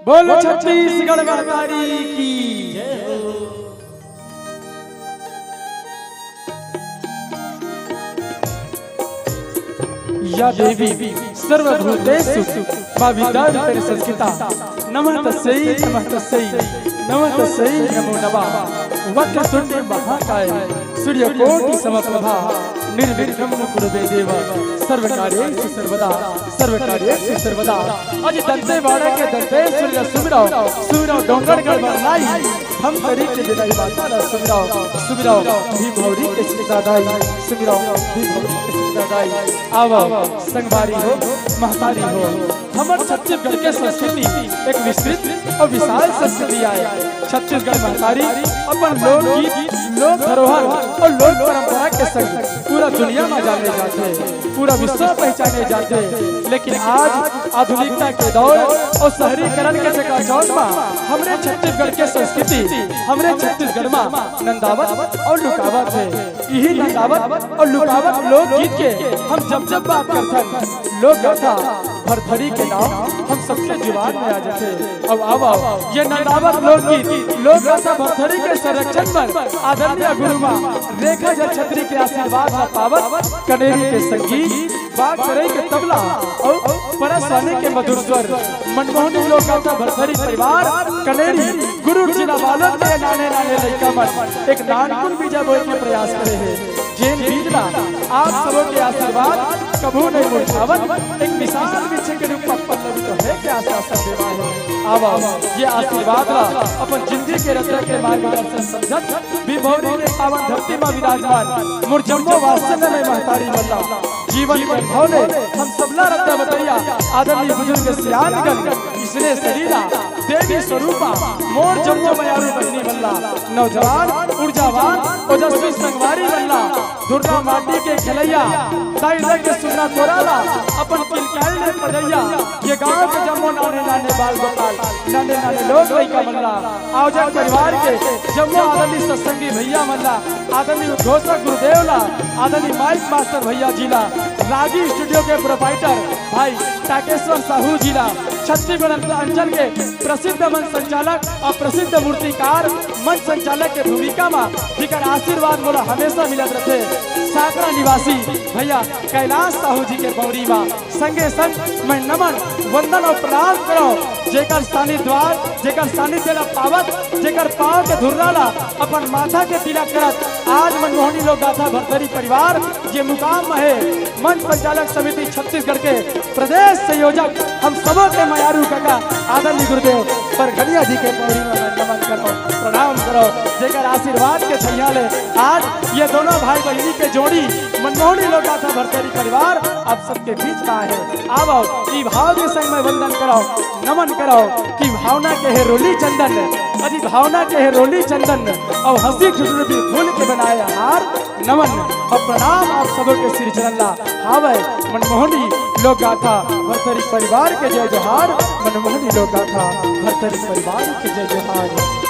बोलो छत्तीसगढ़ महतारी की या देवी सर्वभूतेषु मा विद्यारूपेण संस्थिता नमः तस्यै नमो नमः वक्रतुंड महाकाय सूर्यकोटि समप्रभा निर्विघ्नं कुरुते देव सर्वकार्येषु सर्वदा अज दंतेवाड़ा के दंतेश्वरी सुमिराव डोंगरगढ़ बनाई हम करी के विदाई बाता सुमिराव भीमौरी के सिदाई सुमिराव भीमौरी के सिदाई आवो संगवारी हो महतारी हो हमर छत्तीसगढ़ के संस्कृति एक विस्तृत और विशाल संस्कृति आए छत्तीसगढ़ महतारी अपन लोकगीत लोक धरोहर और लोक परंपरा के संग पूरा दुनिया में जाने जाते पूरा विश्व पहचाने जाते लेकिन आज आधुनिकता के दौर और शहरीकरण के चकाचौंध में हमरे छत्तीसगढ़ के संस्कृति हमरे छत्तीसगढ़ में नंदावत और लुकावत है यही नंदावत और लुकावत लोकगीत के हम जब बात करते हैं लोक गाथा भरथरी के नाम हम सबके जुबान में आ जाते अब आओ ये नंदावत लोकगीत लोक गाथा भरथरी के संरक्षण पर आदरणीय गुरुमा रेखा जल छत्री के आशीर्वाद में पावत कनेरी के संगीत बाग करे के तबला और परसवाने के मधुर स्वर मनमोहनी लोक गाथा भरथरी परिवार कनेरी गुरु जिला बालक के नाने लड़का मन एक नानकुन बीजा बोए के प्रयास करे है जेन बीजना आप सबों के आशीर्वाद कभू नहीं मुरझावन एक विशाल वृक्ष के रूप में पल्लवित तो है क्या आश्वासन देवा है आवा ये आशीर्वाद अपन जिंदगी के रचना के मार्गदर्शन समझत भीमौरी के पावन धरती में विराजमान मुरजम्बो वास्तव में महतारी वल्ला जीवन के अनुभव ने हम सबला रत्न बताइया आदरणीय बुजुर्ग सियानगन इसने शरीरा देवी स्वरूपा मोर जम्मो मयारू बहनी वल्ला नौजवान ऊर्जावान ओजस्वी संगवारी वल्ला दुर्गा माटी के खिलैया दाई के सुनना कोराला अपन किलकाई ने पजैया ये गांव के जम्मो नाने बाल गोपाल नाने लोग लइका वल्ला आवजा परिवार के जम्मो आदरणीय सत्संगी भैया वल्ला आदरणीय उद्घोषक गुरुदेवला आदरणीय माइक मास्टर भैया जिला रागी स्टूडियो के प्रोपाइटर भाई टाकेश्वर साहू जिला छत्तीसगढ़ अंचल के प्रसिद्ध मंच संचालक और प्रसिद्ध मूर्तिकार मंच संचालक के भूमिका में जिकर आशीर्वाद मोला हमेशा मिलत रहे साकरा निवासी भैया कैलाश साहू जी के बौरी में संगे संग मैं नमन वंदन और प्रणाम करो जेकर सानिध्य ला पावत जेकर पाँव के धुर्राला अपन माथा के तिलक करत आज मनमोहनी लोक गाथा भरथरी परिवार ये मुकाम में है मंच संचालक समिति छत्तीसगढ़ के प्रदेश संयोजक हम सबों के मयारू काका आदरणीय गुरुदेव परखड़िया जी के पौड़ी में नमन करो प्रणाम करो जेकर आशीर्वाद के छैया ले आज ये दोनों भाई बहनी के जोड़ी मनमोहनी लोक गाथा भरथरी परिवार आप सबके बीच में है आओ ई भाव के संग में वंदन करो नमन करो कि भावना के है रोली चंदन अजी भावना के है रोली चंदन और हंसी खुशबू फूल के बनाए हार नमन और प्रणाम आप सबों के श्री चरण ला हावे मनमोहनी लोक गाथा भरथरी परिवार के जय जोहार मनमोहनी लोक गाथा भरथरी परिवार के जय जोहार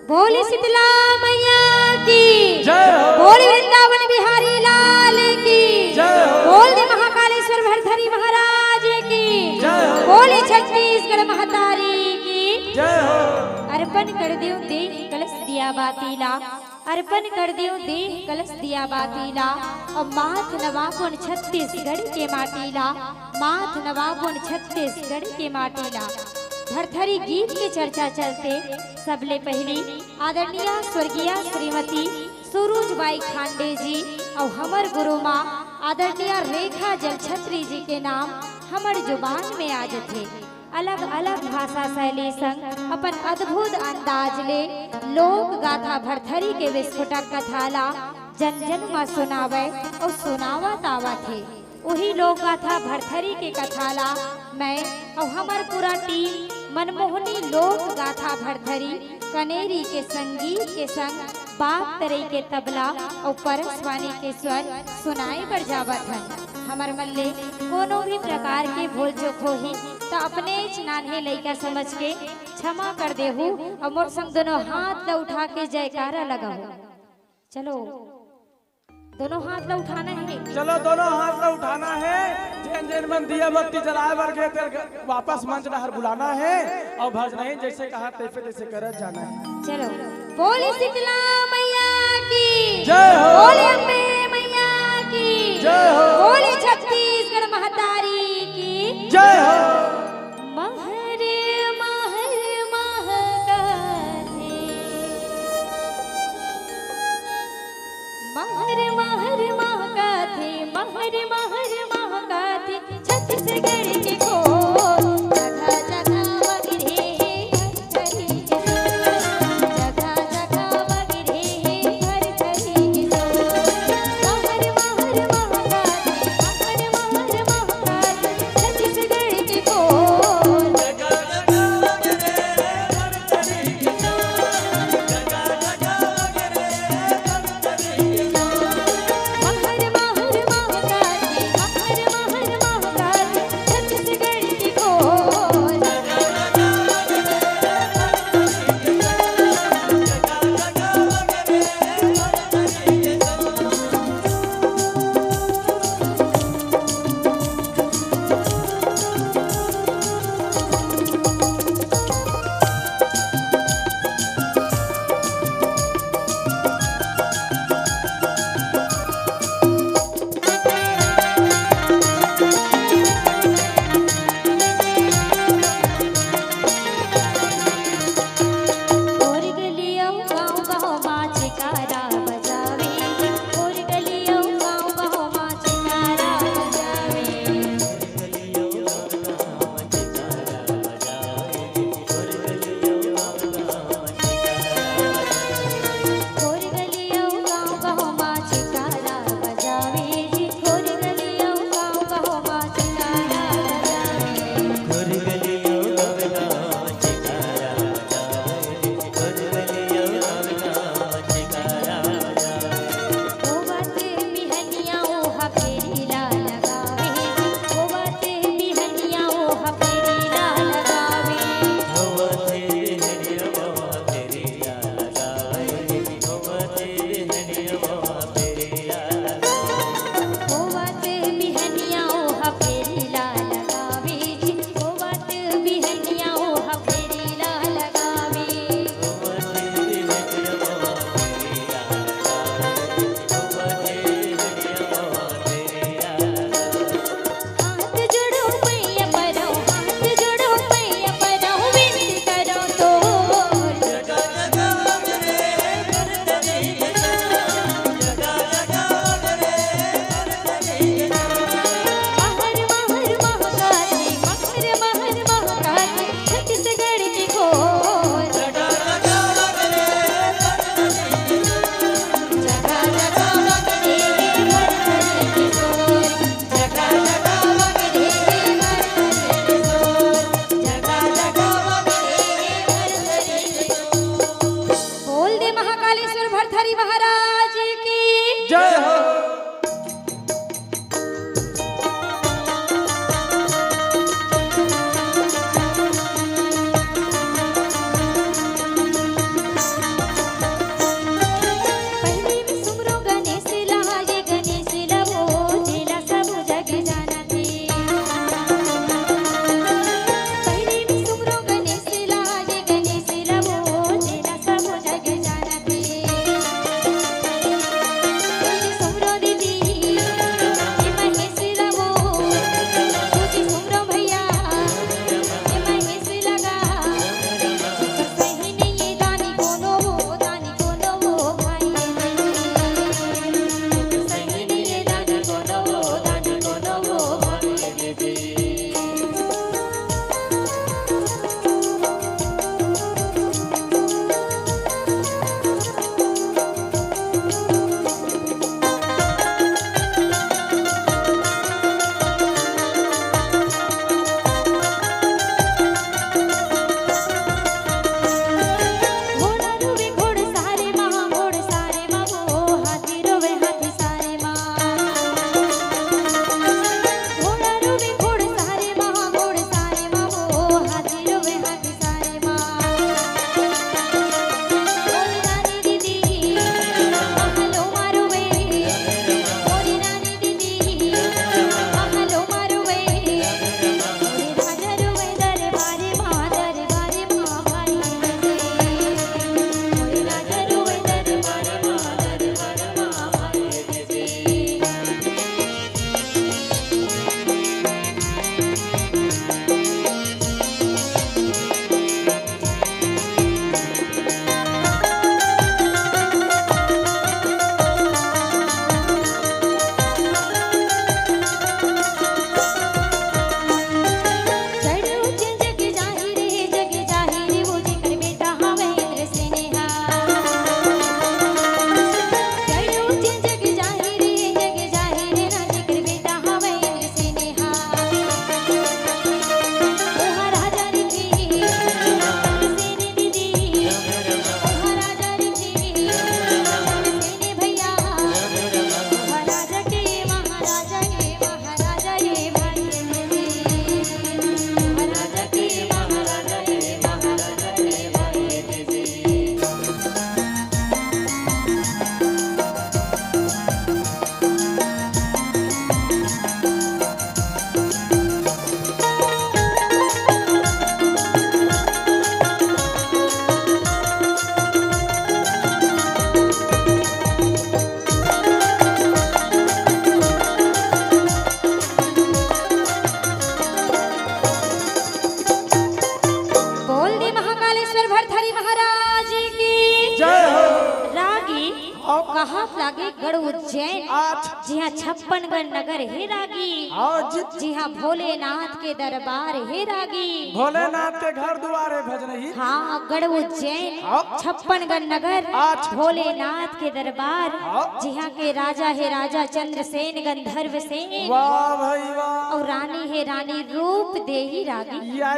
बोली शीतला मैया की जय हो बोल वृंदावन बिहारी लाल की जय हो बोल महाकालेश्वर भरथरी महाराज की जय हो बोली छत्तीसगढ़ महतारी की जय हो अर्पण कर दियो देह कलश दिया बातीला अर्पण कर दियो देह कलश दिया बातीला और माथ नवाबुन छत्तीसगढ़ के माटीला माथ नवाबुन छत्तीसगढ़ के माटीला भरथरी गीत की चर्चा चलते सबले पहली आदरणीय स्वर्गीय श्रीमती सुरुजबाई खांडे जी और हमर गुरु माँ आदरणीय रेखा जल छत्री जी के नाम हमर जुबान में आज थे अलग अलग भाषा शैली संग अपन अद्भुत अंदाज ले लोक गाथा भरथरी के विस्फोटक कथाला जन जन में सुनावे और सुनावत आवा थे वही लोक गाथा भरथरी के कथाला मैं और हमार पूरा टीम मनमोहनी लोक गाथा भरथरी कनेरी के संगीत के संग बाप तरई के तबला और परसवानी के स्वर सुनाए पर जावत है हमार मल्ले कोनो भी प्रकार के भूल चूक होही तो अपने नान्हे लइका समझ के क्षमा कर देहू और मोर संग दोनों हाथ उठा के जयकारा लगाओ। चलो दोनों हाथ ला उठाना है। चलो दोनों हाथ में उठाना है। जैन जैन मन दिया बत्ती जलाए वर्गे तेरे वापस मंच नहर बुलाना है और भज नहीं जैसे कहा तैसे तैसे कर जाना है। चलो बोले शीतला मैया की जय हो। बोले अम्बे मैया की जय हो। बोले छत्तीसगढ़ महतारी की जय हो। महर महर महकाथे महर महर महकाथे महर महर महकाथे छत्तीसगढ़ के को जगह जगह वगरे धरती के जगह जगह वगरे धरती के महर महर महकाथे महर महर महकाथे छत्तीसगढ़ के को महर महर महकाथे महर महर महकाथे छत्तीसगढ़ की खोज और गलियों गाँव गाँव माँ चिकारा बजावे और गलियों गाँव गाँव माँ चिकारा बजावे और गलियों गाँव गाँव माँ चिकारा बजावे जी और गलियों गाँव गाँव माँ चिकारा बजावे ओ बाते बिहनिया ओ हफेरी ला लगावे ओ बाते बिहनिया ओ हफेरी ला लगावे ओ बाते बिहनिया ओ हफेरी ला लगावे जी ओ बाते बिहनिया ओ हफेरी ला लगावे हाथ जोड़ो मैया परो हाथ जोड़ो मैया परो विनती करो तो महर महर महकाथे महर महर महकाथे छत्तीसगढ़ की खोज जगह जगह वगरे धरती के सोर जगह जगह वगरे धरती के सोर जगह जगह वगरे धरती के सोर बोल दे महाकालेश्वर भरथरी महाराज की जय हो। पहली में सुमरो गणेश लाए गणेश लवो जिला सब जग जाना थे पहली में सुमरो गणेश लाए गणेश लवो जिला सब जग जाना थे सुमरो कहा लागे गढ़ उज्जैन अच्छा जी हाँ 56 नगर है रागी और जी हाँ भोलेनाथ के दरबार है रागी भोलेनाथ के घर द्वारे भजनही हाँ गढ़ उज्जैन 56 नगर अच्छा। भोलेनाथ के दरबार जी हाँ के राजा है राजा चंद्रसेन गंधर्व सेन वाह भाई वाह और रानी है रानी रूप देही रागी या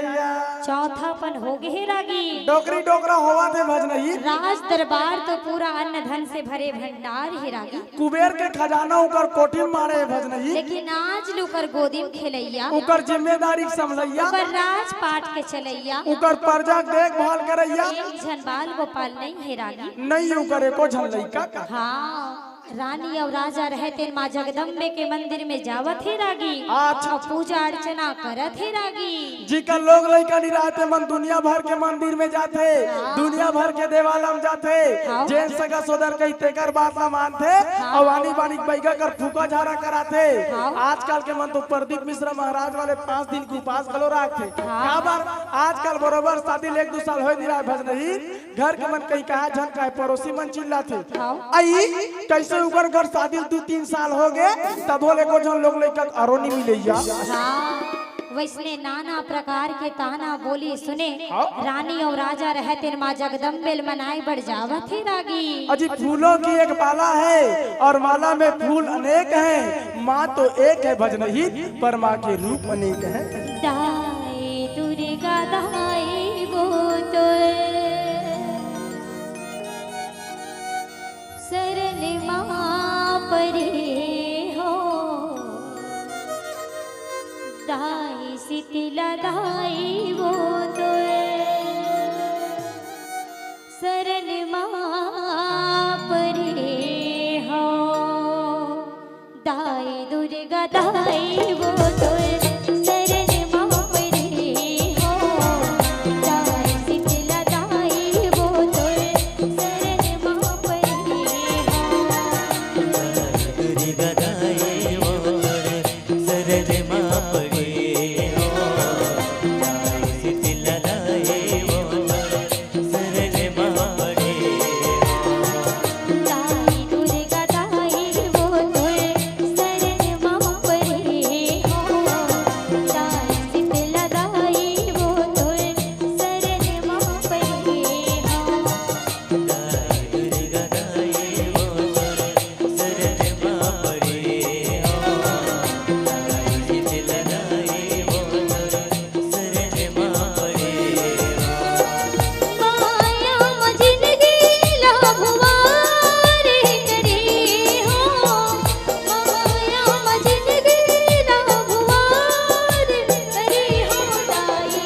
चौथापन हो गए है रागी डोकरी डोकरा होवा थे भजनही राज दरबार तो पूरा अन्न धन से भरे भंडार है रागी कुबेर के खजाना उकर कोठी मारे भजनही लेकिन आज लुकर गोदी में खेलैया उकर जिम्मेदारी संभलैया उकर राजपाट के चलैया उकर प्रजा के देखभाल करैया एक झन बाल गोपाल नहीं है रागी नहीं उकर एको झन लइका का हाँ रानी और राजा रहते माँ जगदम्बे के मंदिर में जावत है रागी अच्छा। और पूजा अर्चना करत है रागी जी का लोग लइका नहीं रहते मन दुनिया भर के मंदिर में जाते दुनिया भर के देवालय में जाते हाँ। जैन सगा सोदर कई तेकर बात ना मानते और वानी बानी बैगा कर फूका झारा कराते हाँ। आजकल के मन तो प्रदीप मिश्रा महाराज वाले 5 दिन के उपास गलो रखते हाँ। का बार आजकल बरोबर शादी ले 1-2 साल हो नहीं रहा भज नहीं घर के मन कहीं कहा झन का पड़ोसी मन चिल्लाते हाँ। आई कैसे ऊपर घर शादी 2-3 साल हो गए तब बोले को जन लोग लइका आरो नहीं मिलैया हाँ वैसने नाना प्रकार के ताना बोली सुने रानी और राजा रहते माँ जगदम्बे मनाए बढ़ जावत है रागी अजी फूलों की एक माला है और माला में फूल अनेक हैं माँ तो एक है भजनही पर माँ के रूप अनेक हैं दाई दुर्गा दाई वो तो शरण माँ परे हो दाई शीतला दाई वो तो शरण माँ परे हो दाई दुर्गा दाई वो तो शरण माँ परे हो दाई शीतला दाई वो तो शरण माँ परे हो दुर्गा दाई वो शरण माँ परे हो दाई शीतला दाई वो शरण माँ परे हो दाई दुर्गा दाई वो तो शरण माँ परे हो दाई शीतला दाई वो तो शरण माँ परे हो दाई दुर्गा दाई वो शरण माँ परे हो दाई शीतला दाई वो शरण माँ परे हो माया जिंदगी लाभवार करे हो माया जिंदगी लाभवार करे हो दाई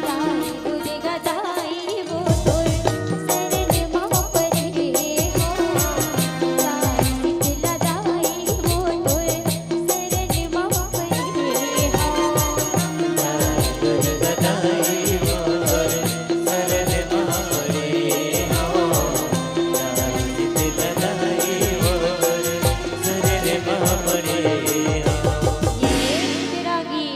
दाई दुर्गा दाई वो तो शरण माँ परे हो दाई शीतला दाई वो तो शरण माँ परे हो दुर्गा दाई वो शरण माँ परे हो दाई शीतला दाई वो शरण माँ परे हो ये रागी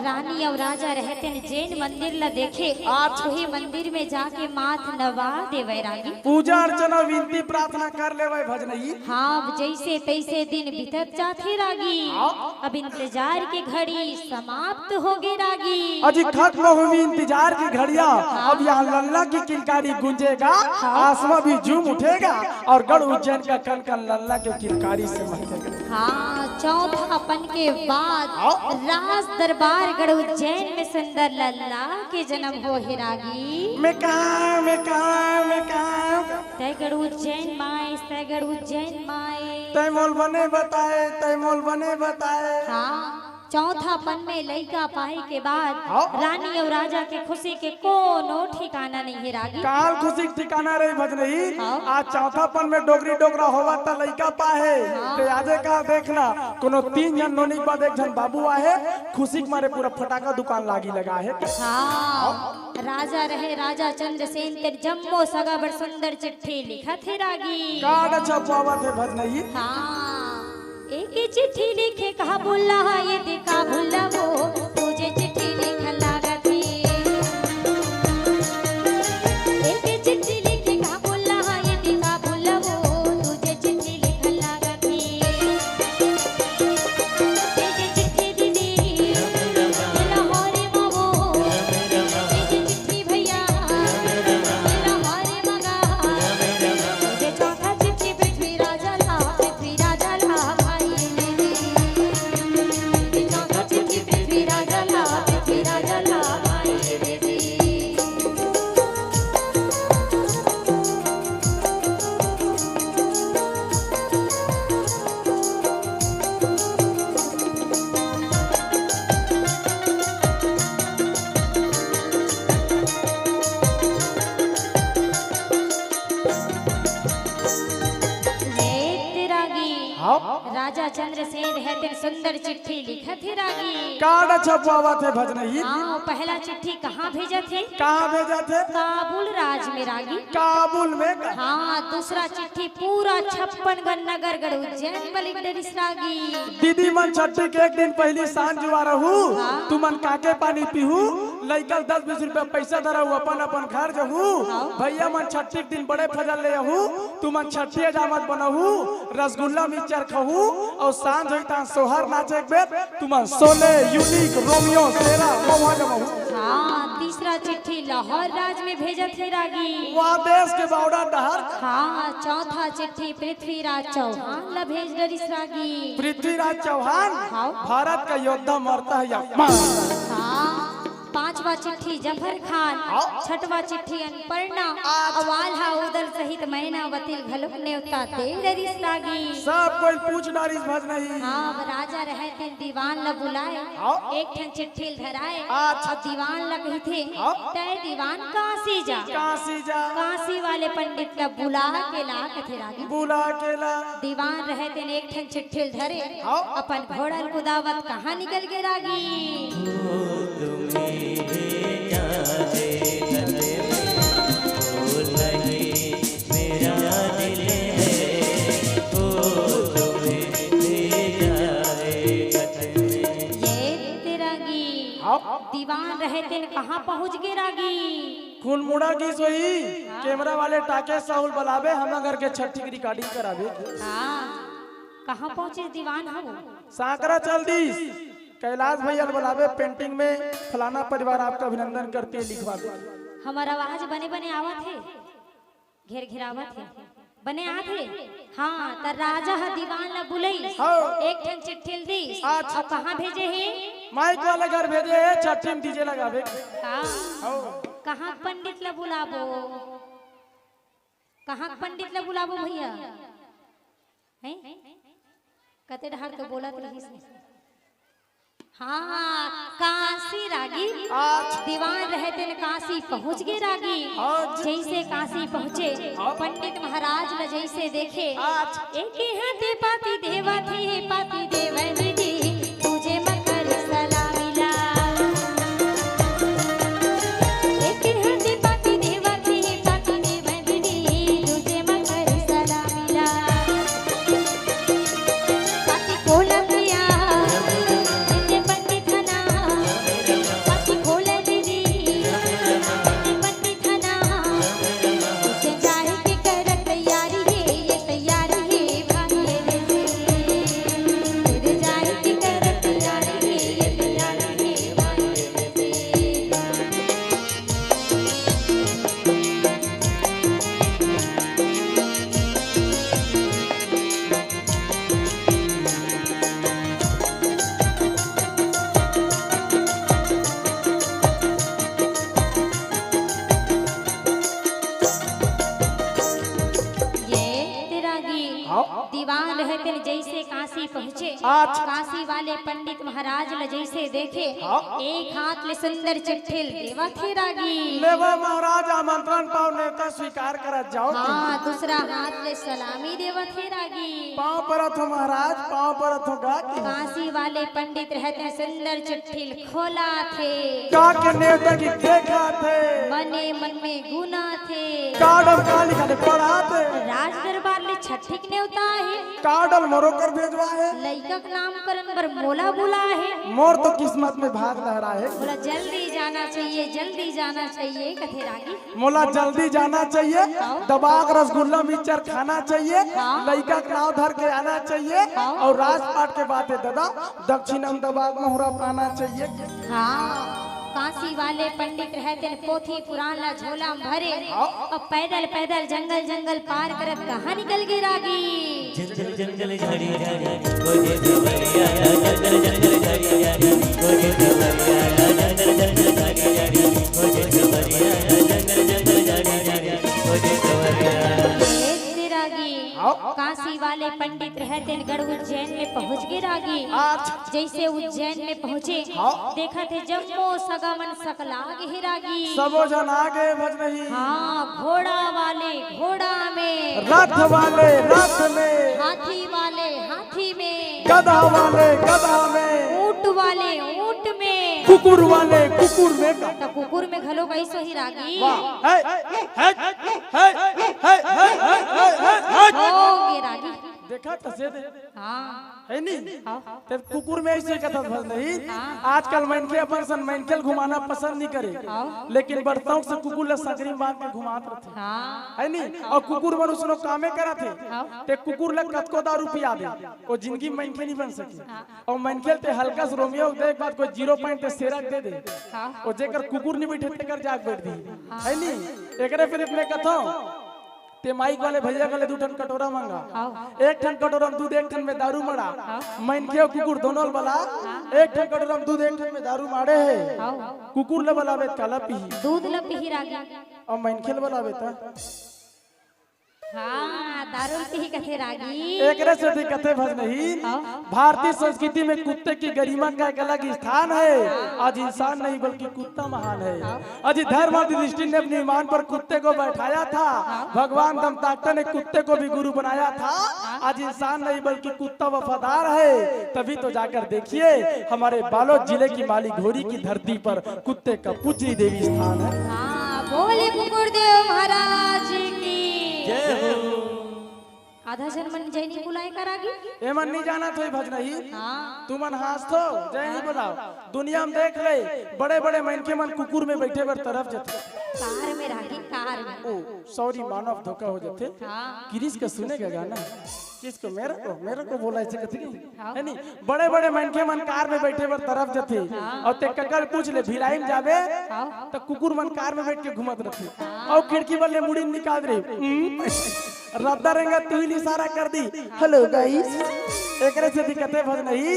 रानी और राजा रहते हैं जैन मंदिर ला देखे वही मंदिर में जाके माथ नवा देवे रागी पूजा अर्चना विनती प्रार्थना कर ले भजनही हाँ जैसे तैसे दिन बीतत जाते रागी अब इंतजार की घड़ी समाप्त हो गई रागी अजी खत्म हुई इंतजार की घड़िया अब यहाँ लल्ला की किलकारी गूंजेगा आसमां भी झूम उठेगा और गढ़ उज्जैन का कन कन लल्ला के किलकारी से महकेगा हाँ चौथापन के बाद राज दरबार गढ़ उज्जैन में सुंदर लल्ला के जन्म हो है रागी मैं कहा तय गढ़ उज्जैन माए तय गढ़ उज्जैन माए तैमोल बने बताए हाँ चौथापन में लड़का पाए के बाद हाँ। रानी और राजा के खुशी के कोनो ठिकाना नहीं है रागी काल खुशी के ठिकाना रही भजनही हाँ। आज चौथापन में डोगरी डोगरा होवा त लइका पाहे ते आजे का देखना कोनो 3 जन नोनी के बाद एक जन बाबू आहे खुशी के मारे पूरा फटाका दुकान लागी लगा है हाँ राजा रहे राजा चंद्रसेन के जम्मो सगा बड़ सुंदर चिट्ठी लिखा थे रागी कार्ड छपवावा थे भजनही हाँ एक ही चिट्ठी लिखे कहा भूला ये देखा भूला वो तुझे चिट्ठी लिखा लगा थी एक ही चिट्ठी लिखे कहा भूला ये देखा भूला वो तुझे चिट्ठी राजा चंद्रसेन है तेन सुंदर चिट्ठी लिखा थे रागी। काड़ा छपवावा थे भजनही। हाँ पहला चिट्ठी कहाँ भेजा थे? कहाँ भेजा थे? काबुल राज में रागी। काबुल में। हाँ दूसरा चिट्ठी पूरा 56 नगर गढ़ उज्जैन बलिडरिस रागी। दीदी मन छठी के एक दिन पहली सांझ जुआ रहू, तुमन काके पानी पीहू, लइका 10-20 रुपया पैसा धरहू, अपन अपन घर जहू, भैया मन छठी के दिन बड़े फजल ले आहू, तुमन छठी हजामत बनहू, रसगुल्ला मिक्सचर खहू और सांझ होई ता सोहर नाचे एक बेर, तुमन सोले यूनिक रोमियो तेरा मोहा जमहू। हाँ तीसरा चिट्ठी लाहौर राज में भेजा थे रागी। वहाँ देश के बॉर्डर डहर। हाँ चौथा चिट्ठी पृथ्वीराज चौहान ला भेज डरिस रागी। पृथ्वीराज चौहान हाँ। भारत का योद्धा मरता है या मारता है। हाँ पांचवा चिट्ठी जफर खान, छठवा चिट्ठी अनपर्णा, अवाल्हा उदल सहित मैना वतिल घलुक नेवता दे डरिस रागी। सब कोई पूछ नारिस भज नहीं। हाँ अब राजा रहे थे दीवान ला बुलाए, एक ठन चिट्ठी धराए और दीवान ला कही थे तय दीवान काशी जा। काशी जा। काशी वाले पंडित ला बुला के ला कथे रागी। बुला के ला। दीवान रहे थे एक ठन चिट्ठी धरे, अपन घोड़ा कुदावत कहाँ निकल के रागी। दीवान रहे थे कहाँ पहुँच गए रागी। खुलमुड़ा की सोई कैमरा वाले टाके साहुल बुलावे, हम घर के छठी की रिकॉर्डिंग करावे। हाँ कहाँ पहुँचे दीवान हम? साकरा चल दी कैलाश भैया बुलावे, पेंटिंग में फलाना परिवार आपका अभिनंदन करते हैं लिखवा दे। हमारा आवाज बने बने आवा थे, घेर घिरावा थे, बने आ थे। हाँ तर राजा हा दीवान ला बुलई, एक ठन चिट्ठी दी और कहाँ भेजे है? माइक वाले घर भेजे है, छठी में डीजे लगावे। कहाँ पंडित ला बुलाबो? कहाँ पंडित ला बुलाबो भैया? हैं कते ढार तो बोला तो हाँ काशी रागी। दीवान रहते न काशी पहुँच गए रागी। जैसे काशी पहुँचे पंडित महाराज न जैसे देखे, एक हाथे पाती देवा थे पाती देवा विधि तुझे मकर सलामिला। एक हाथे पाती देवा थे पाती देवा विधि तुझे मकर सलामिला। पाती खोला दीवान रहते जैसे काशी पहुँचे, काशी वाले पंडित महाराज ल जैसे देखे, एक हाथ ले सुंदर चिट्ठी देवा थे रागी। लेवा महाराज आमंत्रण पाओ नेता स्वीकार करत जाओ। हाँ दूसरा हाथ ले सलामी देवा थे रागी। पाँव परत हो महाराज, पाँव परत हो गा। काशी वाले पंडित रहते सुंदर चिट्ठी खोला थे, का के नेता की देखा थे, मने मन में गुना थे, काडल काली का पढ़ा थे, राज दरबार ले छठी के न्योता है, काडल मोरोकर भेजवा है, लइका का नामकरण पर मोला बुला है, मोर तो किस्मत में भाग लहरा है, बोला जल्दी जाना चाहिए जल्दी जाना चाहिए कथे रागी। मोला जल्दी जाना चाहिए, दबाग रसगुल्ला मिक्सचर खाना चाहिए, लइका का नाव धर के आना चाहिए और राजपाट के बातें दादा दक्षिणम दबाग मोहरा पाना चाहिए। हाँ काशी वाले पंडित रहते पोथी पुराण ला झोला भरे और पैदल पैदल जंगल जंगल पार करत कहाँ निकल गए रागी। जंगल जंगल झाड़ी झाड़ी कोजे देवरिया, जंगल जंगल झाड़ी झाड़ी कोजे देवरिया, जंगल जंगल झाड़ी झाड़ी कोजे देवरिया, जंगल जंगल झाड़ी झाड़ी कोजे देवरिया। काशी वाले पंडित रहते गढ़ उज्जैन में पहुँच गए रागी। जैसे उज्जैन में पहुँचे देखा थे जम्मो सगमन सकलाग ही रागी। सबो जन आगे भज नहीं। हाँ घोड़ा वाले घोड़ा में, रथ वाले रथ में, हाथी वाले हाथी गधा वाले गधा में, ऊंट वाले ऊंट में, कुकुर वाले कुकुर में का। तो कुकुर में घलो कैसो ही रागी है होगे रागी। देखा तसे दे हाँ है नहीं हाँ ते कुकुर में ऐसे कथा फल नहीं। हाँ। आजकल मनके अपन सन मनकेल घुमाना पसंद नहीं करे, हाँ। लेकिन बरतों से कुकुर ले सकरी बांध के घुमात रहते हाँ है नहीं। और कुकुर मन उसनो कामे करा थे हाँ। ते कुकुर ले कतको दारू पिया दे वो जिंदगी मनके नहीं बन सकी। और मनकेल ते हल्का से रोमियो दे एक बात कोई 0 पॉइंट ते सेरक दे दे हाँ और जेकर कुकुर नहीं बैठे ते कर जाग बैठ दी है नहीं। एकरे फिर अपने कथा ते माइक वाले भैया गले 2 टन कटोरा मांगा, 1 टन कटोरा में दूध 1 टन में दारू मड़ा। मनके कुकुर दोनों वाला 1 टन कटोरा में दूध 1 टन में दारू मारे है। कुकुर ले वाला बेत काला पी दूध ल पी रागी। और मनखेल वाला बेता हाँ दारू पी कथे रागी। एकरे से भी कथे भज नहीं। भारतीय संस्कृति में कुत्ते की गरिमा का एक अलग स्थान है। आज इंसान नहीं बल्कि कुत्ता महान है। आज धर्म और दृष्टि ने अपने ईमान पर कुत्ते को बैठाया था। भगवान दमताक्ता ने कुत्ते को भी गुरु बनाया था। आज इंसान नहीं बल्कि कुत्ता वफादार है। तभी तो जाकर देखिए हमारे बालोद जिले की माली घोरी की धरती पर कुत्ते का पूज्य देवी स्थान है। हाँ बोले कुकुरदेव महाराज की जय हो। आधा जन मन जय नहीं बुलाए करागी। एमन नहीं जाना तो भज नहीं। हाँ तू मन हास तो जय नहीं बुलाओ। दुनिया में देख ले बड़े बड़े मनके मन कुकुर में बैठे बर तरफ जाते। कार में रागी कार में। ओ सॉरी मानव धोखा हो जाते। हाँ किरिस का सुनेगा गाना किसको मेरे को बोला ऐसे कहते है नहीं। बड़े बड़े मनके मन कार में बैठे बर तरफ जाते और ते ककल पूछ ले भिलाई में जाबे तो कुकुर मन कार में बैठ के घूमत रहते और खिड़की बल्ले मुड़ी निकाल रही रद्दा रेंगा तू ही इशारा कर दी हेलो गाइस। एकरे से दिक्कत है भज नहीं।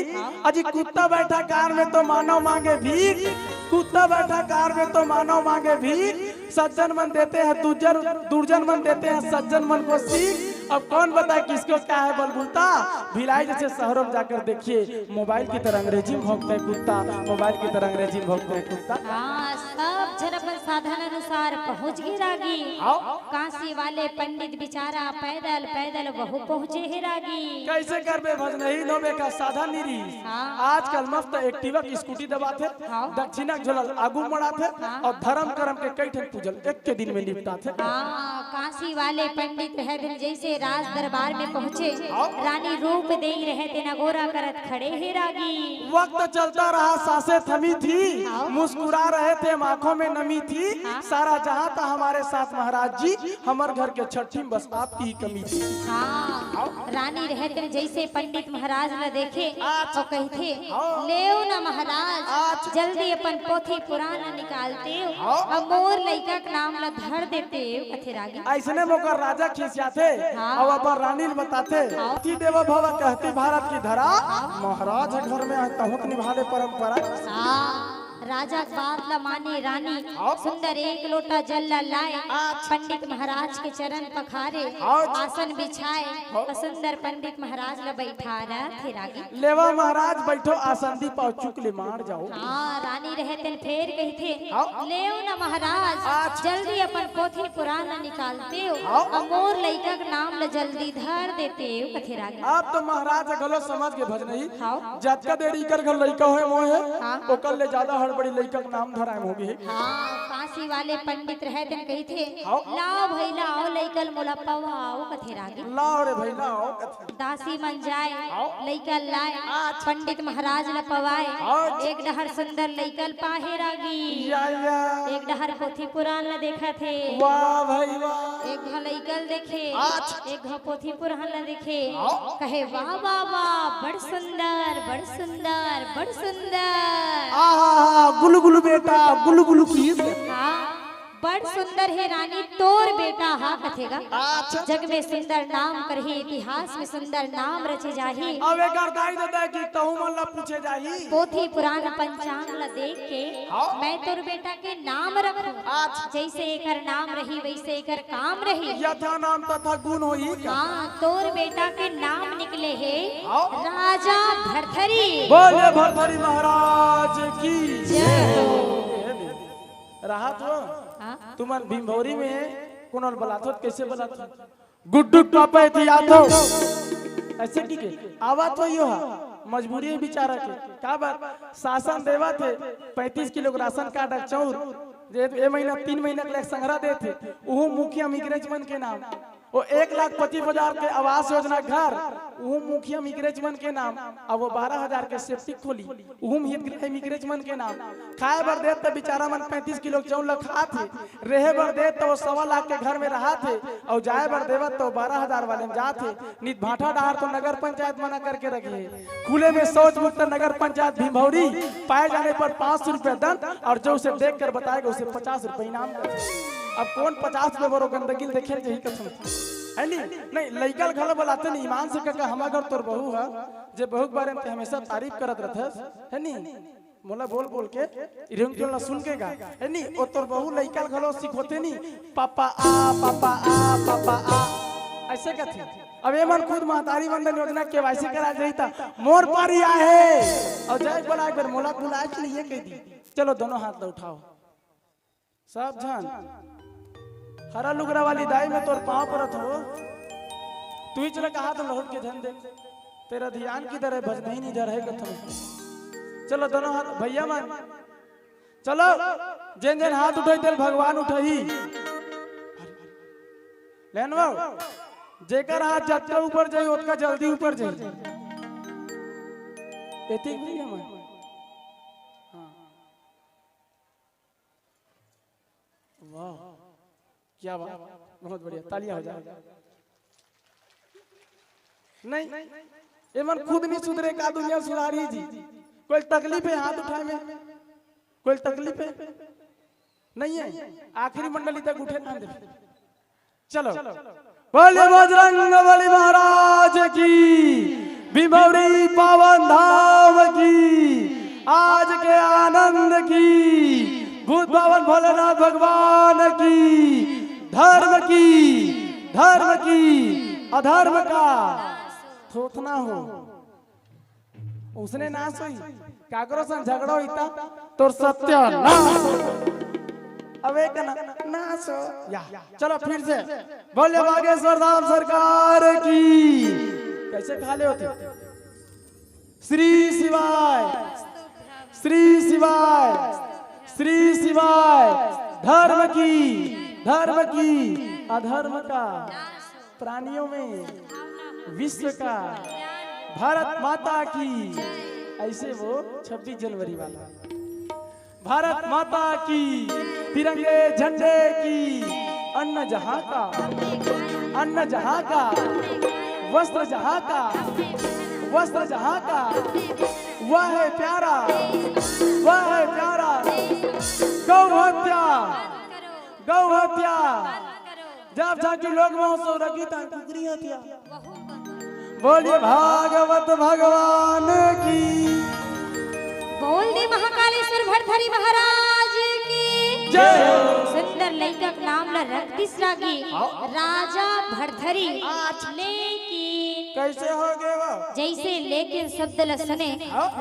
अजी कुत्ता बैठा कार में तो मानव मांगे भीख, कुत्ता बैठा कार में तो मानव मांगे भीख। सज्जन मन देते हैं दुर्जन मन देते हैं सज्जन मन को सीख। अब कौन बताए किसको क्या है बलबूता। भिलाई जैसे शहरों में जाकर देखिए मोबाइल की तरह अंग्रेजी में भौंकता है कुत्ता, मोबाइल की तरह अंग्रेजी में भौंकता है कुत्ता। हाँ सब जन अपन साधन अनुसार पहुँच गए रागी। काशी वाले पंडित बिचारा पैदल पैदल बहु पहुँचे है रागी। कैसे कर बे भज नहीं नोबे का साधन निरी। आजकल मस्त एक्टिवा की स्कूटी दबाते दक्षिणा झोलल आगू मड़ाते और धर्म कर्म के कई ठन पूजल एक के दिन में निपटाते। हाँ काशी वाले पंडित है दिन जैसे राज दरबार में पहुँचे रानी रूप दे रहे थे नगोरा करत खड़े है रागी। वक्त चलता रहा सांसें थमी थी, मुस्कुरा रहे थे आंखों में नमी थी। सारा जहां था हमारे साथ महाराज जी, हमारे घर के छठी में बस आपकी ही कमी थी। हाँ रानी रहते जैसे पंडित महाराज न देखे तो कहते लेओ ना महाराज जल्दी अपन पोथी पुराण निकालते और मोर लइका के नाम ला धर देते कथे रागी। ऐसने मौका राजा खिसियाते और अपन रानी बताते कि देवा भवा कहती भारत की धरा महाराज घर में कहूँ निभाले परंपरा। राजा बात ला माने रानी सुंदर एक लोटा जल ला लाए पंडित महाराज के चरण पखारे आसन बिछाए और सुंदर पंडित महाराज ला बैठा थे रागी। लेवा महाराज बैठो आसन दी पाओ चुक ले मार जाओ। हाँ रानी रहते फिर कहते लेओ ना महाराज जल्दी अपन पोथी पुराण निकालते हो और मोर लइका के नाम ला जल्दी धर देते हो कथे रागी। आप तो महाराज गलो समझ के भज नहीं जतका देरी कर घर लइका होए मोए ओकर ले ज्यादा बड़ी लड़का का नाम धराम हो गई। हाँ काशी वाले पंडित रहते कही थे लाओ भाई लाओ लइकल मोला पवाओ कथे रागी। लाओ रे भाई लाओ कथे। दासी मन जाए लइकल लाए पंडित महाराज ल पवाए एक डहर सुंदर लइकल पाहे रागी। एक डहर पोथी पुराण ल देखा थे वाह भाई वाह। एक घ लइकल देखे एक घ पोथी पुराण ल देखे कहे वाह वाह वाह बड़ सुंदर बड़ सुंदर बड़ सुंदर। गुलु गुलु बेटा गुलु गुलु की बड़ सुंदर है रानी तोर बेटा हा कथेगा। जग में सुंदर नाम करही इतिहास में सुंदर नाम रचे जाही। अब एक दाई दादा की तहु मन ला पूछे जाही पोथी पुराण पंचांग ला देख के मैं तोर बेटा के नाम रखूं जैसे एकर नाम रही वैसे एकर काम रही। यथा नाम तथा गुण होई। हाँ तोर बेटा के नाम निकले है राजा भरथरी। बोले भरथरी महाराज की जय हो। रहा तो तुमन भीमभौरी में कुनल बलाथो कैसे बलाथो गुड्डू पापा थी आतो ऐसे की के आवा तो यो हा मजबूरी है बेचारा के का बात शासन देवा थे 35 किलो के राशन कार्ड चौर ये महीना 3 महीना के संग्रह दे थे वो मुखिया मिग्रेजमन के नाम वो 1,25,000 के आवास योजना घर वो मुखिया मिग्रेजमन के नाम अब वो 12,000 के सेप्टिक खोली वो मिग्रेजमन के नाम खाए बर दे तो बेचारा मन 35 किलो चावल खा थे रहे बर दे तो 1.25 लाख के घर में रहा थे और जाए बर देवत तो 12,000 वाले में जाते नित भाटा डार तो नगर पंचायत मना करके रखी है खुले में शौच मुक्त नगर पंचायत भीमभौरी पाए जाने पर 500 रुपया दंड और जो उसे देख कर बताएगा उसे 50 रुपये इनाम। अब कौन 50 रुपये बरो गंदगी देखे यही कसम है नहीं लइकल घर बोलाते नहीं ईमान से कहकर हम अगर तोर बहू है जे बहू के बारे में हमेशा तारीफ करत रहते है नहीं मोला बोल बोल के इरंग जोला सुन के गा है नहीं ओ तोर बहू लइकल घलो सिखोते नहीं पापा आ पापा आ पापा आ ऐसे कहते। अब ये मन खुद महतारी बंधन योजना केवाईसी करा जाता मोर पारी आहे और जय बोला एक बार मोला बुलाए के लिए कह दी चलो दोनों हाथ उठाओ सब जान हरा लुगरा वाली दाई में तोर पाँव परत हो तू ही चला कहा तो लौट के धन दे तेरा ध्यान किधर है भजना ही नहीं जा रहे कथम। चलो दोनों हाथ भैया मन चलो जिन जिन हाथ उठाई तेल भगवान उठाई लेनवा जेकर हाथ जत्ता ऊपर जाई उतना जल्दी ऊपर जाई एतिक भैया मन वाह क्या बात बहुत बढ़िया तालियां हो जाए नहीं ये मन खुद नहीं सुधरे का दुनिया सुधारी जी कोई तकलीफ है हाथ उठाए में कोई तकलीफ है नहीं है आखिरी मंडली तक उठे ना दे चलो बोले बजरंगबली महाराज की भीमभौरी पावन धाम की आज के आनंद की भूत पावन भोलेनाथ भगवान की धर्म की अधर्म का थोथना हो उसने नाश हुई काकरो संग झगड़ा होता तो सत्य अब एक नाश हो या चलो फिर से बोले बागेश्वर धाम सरकार की कैसे खा ले होते श्री शिवाय श्री शिवाय श्री शिवाय धर्म की अधर्म का प्राणियों में विश्व का भारत माता की ऐसे वो 26 जनवरी वाला भारत माता की तिरंगे झंडे की अन्न जहां का वस्त्र जहां का वह है प्यारा गौ हत्या जब जाके लोग महोत्सव रखी कुकरी हत्या बोलिए भागवत भगवान की बोल दे महाकालेश्वर भरथरी महाराज की जय सुंदर लैकक नाम ला रखतिस लागी राजा भरथरी लेकिन कैसे हो गए वो जैसे लेकिन शब्द ल सुने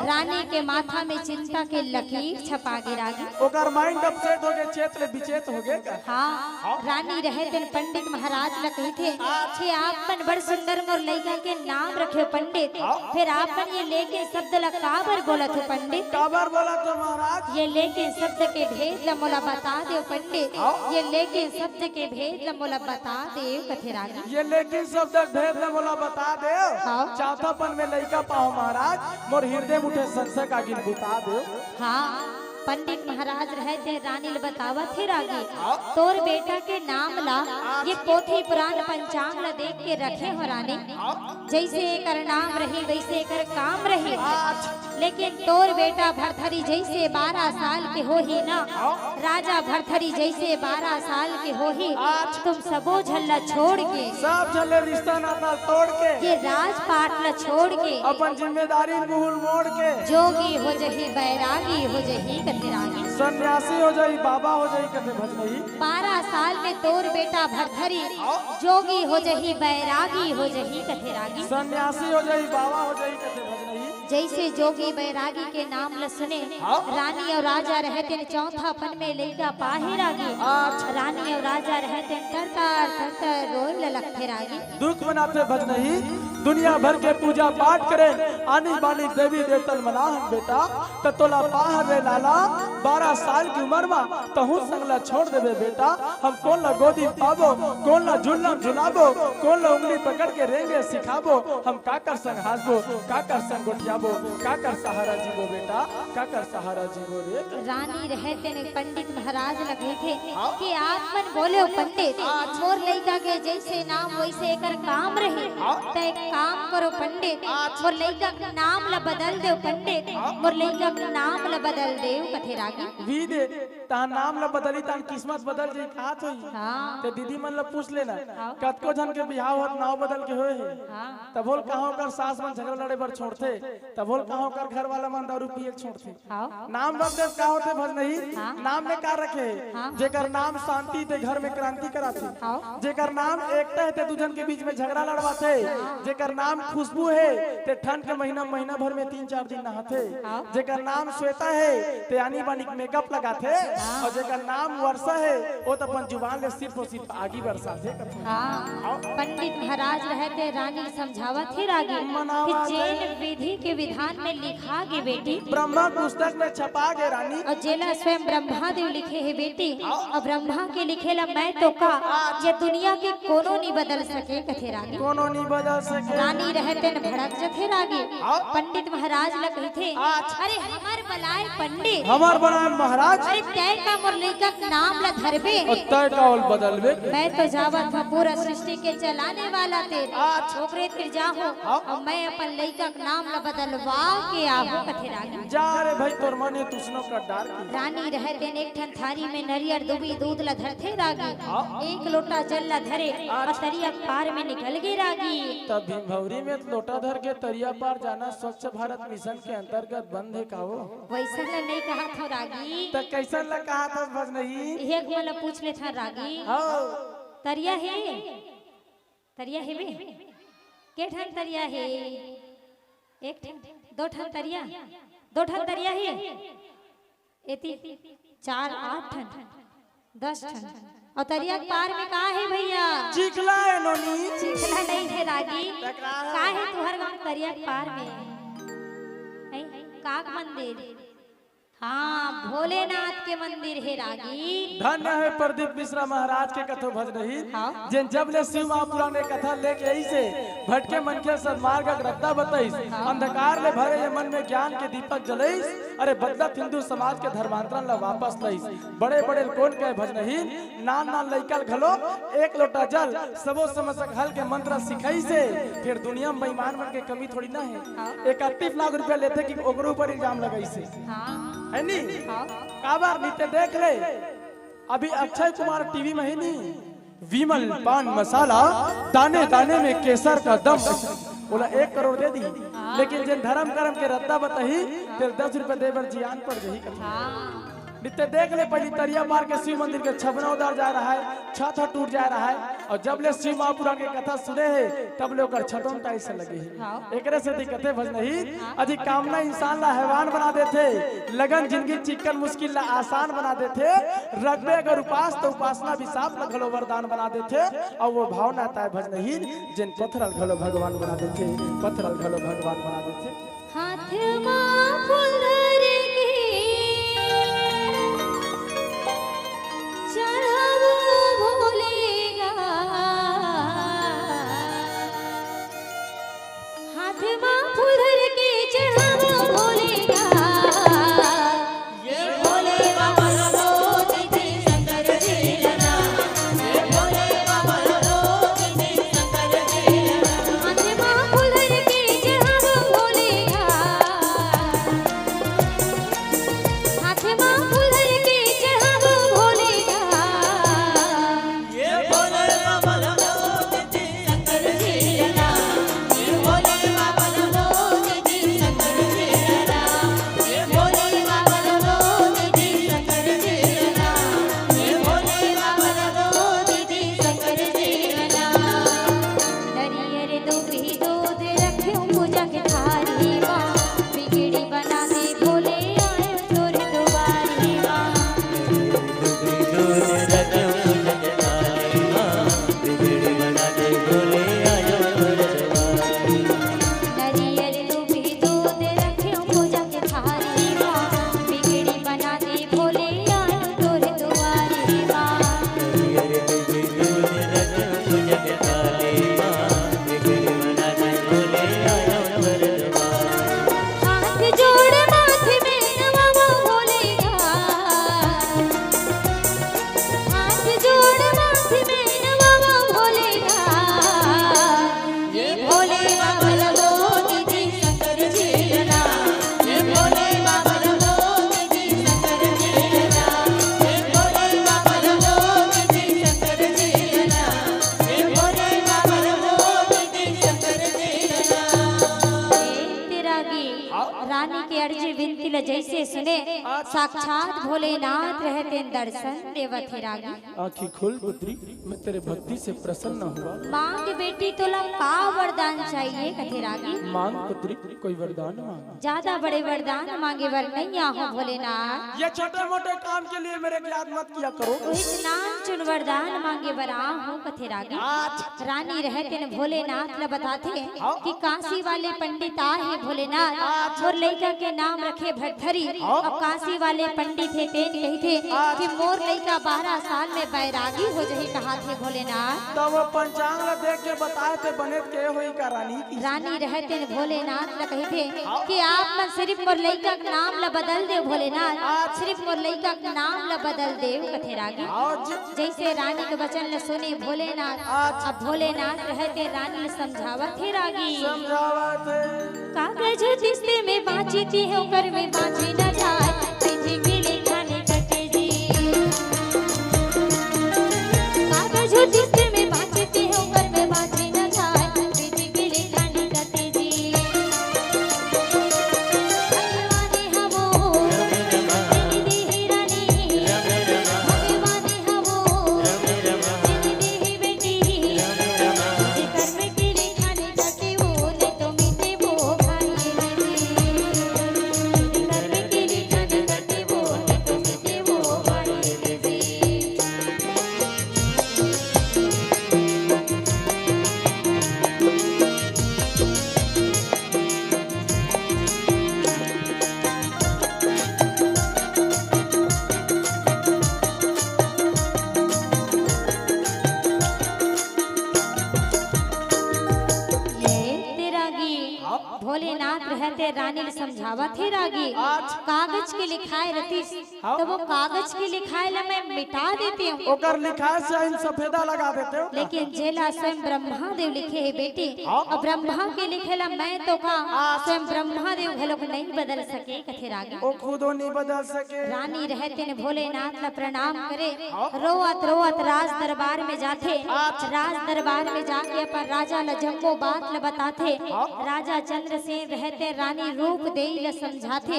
रानी के माथा में चिंता के लकीर छपा गिरागी ओकर माइंड अपसेट हो गए चेत ले विचेत हो गए का हाँ रानी रहे दिन पंडित महाराज ल कही थे छे आपन बड़ सुंदर मोर लइका के नाम रखे पंडित फिर आपन ये लेके शब्द ल काबर बोलत हो पंडित काबर बोला तो महाराज ये लेके शब्द के भेद ल मोला बता दे पंडित ये लेके शब्द के भेद ल मोला बता दे कथे रागी ये लेकिन शब्द भेद न मोला बता दे चौथापन में लइका पाओ महाराज मोर हृदय मुठे संशय का गिन बुता दो हाँ पंडित महाराज रहे थे रानी ल बतावत थे रागी तोर बेटा के नाम ला ये पोथी पुराण पंचांग ला देख के रखे हो रानी जैसे एकर नाम रही वैसे एकर काम रही लेकिन तोर बेटा भरथरी जैसे 12 साल के हो ही ना राजा भरथरी जैसे 12 साल के हो ही तुम सबो झल्ला छोड़ के सब झल्ले रिश्ता नाता तोड़ के ये राजपाट ला छोड़ के अपन जिम्मेदारी मुहुल मोड़ के जोगी हो जही बैरागी हो जही कथेरागी सन्यासी हो जाई बाबा हो जाई कथे भजनई 12 साल में तोर बेटा भरथरी जोगी हो जही बैरागी हो जही कथेरागी सन्यासी हो जाई बाबा हो जाई कथे भजनई जैसे जोगी बैरागी के नाम ल सुने रानी और राजा रहते चौथापन में लइका पाहे रागी रानी और राजा रहते तर रोल लखते रागी दुख मनाते भजनई दुनिया भर के पूजा पाठ करे आनी बानी देवी देवतल मना बेटा तो तोला बाहर रे लाला 12 साल की उम्र में तहु संगला छोड़ देवे बेटा हम कौन ला गोदी पाबो कौन ला झुलम झुलाबो कौन ला उंगली पकड़ के रेंगे सिखाबो हम काकर संग हासबो काकर संग गोटियाबो काकर सहारा जीवो बेटा काकर सहारा जीवो रे रानी रहते ने पंडित महाराज लगे थे कि आत्मन बोले हो पंडित मोर लइका के जैसे नाम वैसे एकर काम रहे त एक काम करो पंडित मोर लइका के नाम ला बदल दे पंडित मोर लइका के नाम ला बदल दे कथे रागी वी दे ता नाम ला बदली ता किस्मत बदल जाई कात होई हां ते दीदी मन ला पूछ लेना कतको जन के बियाह होत नाव बदल के होए है त बोल कहां कर सास मन झगड़ा लड़े बर छोड़थे त बोल कहां कर घर वाला मन दारू पिए छोड़थे नाम बदले का होते भज नहीं नाम में का रखे जेकर नाम शांति ते घर में क्रांति कराथे जेकर नाम एकता है ते दुजन के बीच में झगड़ा लड़वाथे जेकर नाम खुशबू है ते ठंड के महीना भर में 3-4 दिन नहाथे जेकर नाम श्वेता है ते आनी बानी मेकअप लगाथे और जेकर नाम वर्षा है वो तो अपन जुबान ले सिर्फ और सिर्फ आगी बरसाथे पंडित महाराज रहते रानी समझावत ही रागी कि जैन विधि के विधान में लिखा गे बेटी ब्रह्मा पुस्तक में छपा गे रानी और जेला स्वयं ब्रह्मा देव लिखे है बेटी और ब्रह्मा के लिखेला मैं तो का ये दुनिया के कोनो नहीं बदल सके कथे रानी कोनो नहीं बदल सके रानी रहते न भड़क जथे रागी पंडित महाराज लग थे अरे हमार बलाय पंडित हमार बनाए महाराज अरे तय का मोर लइका के नाम ला धरबे तय का और बदलबे मैं तो जावत था पूरा सृष्टि के चलाने वाला तेरे ओकरे तिर जाहूं और मैं अपन लइका के नाम ला बदलवा के आहूं कथे रागी जा रे भाई तोर मने तुसनो का डार रानी रहते एक ठन थारी में नरियर दुबी दूध ला धरथे रागी एक लोटा जल ला धरे और तरिया पार में निकल गई रागी तब भीमभौरी में लोटा धर के तरिया पार जाना स्वच्छ भारत मिशन के अंतर्गत बंद है का वो वैसा ला नहीं कहा था रागी तो कैसा ला कहा था बस नहीं एक वाला पूछ ले था रागी तरिया है बे के ठन तरिया है एक ठन दो ठन तरिया है एती 4 8 ठन 10 ठन और तरिया पार में का है भैया चिखला है नोनी चिखला नहीं है रागी का है तुहर गांव तरिया पार में है काक मंदिर हाँ भोलेनाथ के मंदिर है रागी धन्य है प्रदीप मिश्रा महाराज के कथो भज नहीं जिन जब ले शिव महापुराण ने कथा लेके आई से भटके मन के सदमार्ग रत्ता बताइस अंधकार ले भरे ये मन में ज्ञान के दीपक जलाइस अरे बदलत हिंदू समाज के धर्मांतरण ला वापस लाइस बड़े बड़े कौन के भज नहीं नान लइकल घलो एक लोटा जल सबो समसक हल के मंत्र सिखाई से फिर दुनिया में बेईमान बन के कमी थोड़ी ना है 31 लाख रुपया लेते कि ओकरो ऊपर इल्जाम लगाई से है नी काबार नीते देख ले अभी अक्षय कुमार टीवी में ही नहीं विमल पान मसाला दाने दाने में केसर का दम बोला 1 करोड़ दे दी लेकिन जिन धर्म कर्म के रद्दा बताही फिर 10 रुपए देवर जियान पर जही कथा नित्य देख ले पहली तरिया पार के शिव मंदिर के छबना उतार जा रहा है छत टूट जा रहा है और जब ले शिव महापुराण के कथा सुने है तब ले ओकर छतों टाइस से लगे है एकरे से दिक्कते भज नहीं अधिक कामना इंसान ला हैवान बना देते लगन जिंदगी चिकन मुश्किल ला आसान बना देते रगबे अगर उपास तो उपासना भी साफ घलो वरदान बना देते और वो भावना ताय भज नहीं जिन पत्थरल घलो भगवान बना देते पत्थरल घलो भगवान बना देते हाथ मां फूल धरे रानी के अर्जी विनती ल जैसे सुने साक्षात भोलेनाथ रहते दर्शन देवत हे रागी। आँखी खोल पुत्री, मैं तेरे भक्ति से प्रसन्न हुआ। मांग बेटी तोला का वरदान चाहिए कथे रागी। मांग पुत्री, कोई वरदान मांग। ज्यादा बड़े वरदान मांगे वर नहीं आहो भोलेनाथ। ये छोटे मोटे काम के लिए मेरे याद मत किया करो। उहित नाम चुन वरदान मांगे वर आहो कथे रागी। रानी रहते न भोलेनाथ ल बताते कि काशी वाले पंडित आए भोलेनाथ और लड़का के नाम रखे भट्ठरी और काशी वाले पंडित थे तेन कही थे कि मोर लड़का 12 साल में बैरागी हो जाही कहा थे भोलेनाथ। तो वो पंचांग ला देख के बताए थे बने के होई का रानी की। रानी रहते न भोलेनाथ ल कही थे कि आप मन सिर्फ मोर लड़का के नाम ल बदल दे भोलेनाथ, सिर्फ मोर लड़का के नाम ल बदल दे कथे रागी। जैसे रानी के वचन ल सुने भोलेनाथ, अब भोलेनाथ रहते रानी ल समझावत थे रागी। कागज जिससे में बाँची थी होकर में बाँची न जाए, पीछे के लिखाने कटे जी। कागज जिससे में बाँची थी होकर में बाँची न जाए, पीछे के लिखाने कटे जी। भगवानी हवो दीदी ही रानी, भगवानी हवो दीदी बेटी, घर में के लिखाने कटे वो नहीं तो मीठे वो खाई घर में के लिखाने कटे वो नहीं तो मीठे वो खाई। भोलेनाथ रहते रानी ने समझावा थे रागी। कागज के लिखाए रतीस तो वो कागज के लिखाए ला मैं मिटा देती हूँ, ओकर लिखाए से इन सफेदा लगा देते हो। लेकिन जेला स्वयं ब्रह्मा देव लिखे है बेटी, और ब्रह्मा के लिखे ला मैं तो का स्वयं ब्रह्मा देव घलोक नहीं बदल सके कथे रागी। वो खुदो नहीं बदल सके। रानी रहते ने भोलेनाथ ला प्रणाम करे, रोवत रोवत राज दरबार में जाते। राज दरबार में जाके अपन राजा ला जम्मो बात ला बताते। राजा चंद्रसेन रहते रानी रूप दे ला समझाते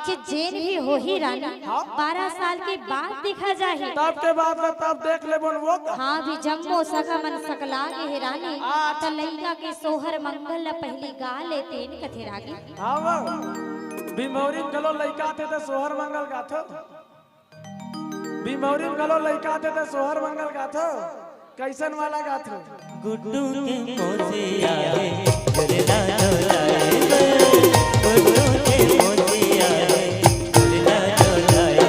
कि जेन भी हो ही रानी 12 साल के बाद दिखा जाए। तब के बाद में तब देख ले बोल वो। हाँ भी जम्मो सका मन सकला के है रानी, तो लइका के सोहर मंगल ला पहली गा लेते इन कथे रागी। हाँ वो बिमौरी गलो लइका थे तो सोहर मंगल गाथो, बिमौरी गलो लइका थे तो सोहर मंगल गाथो। कैसन वाला गाथो? गुड्डू के मोसिया है झुलना झुलाए, गुड्डू के मोसिया है झुलना झुलाए।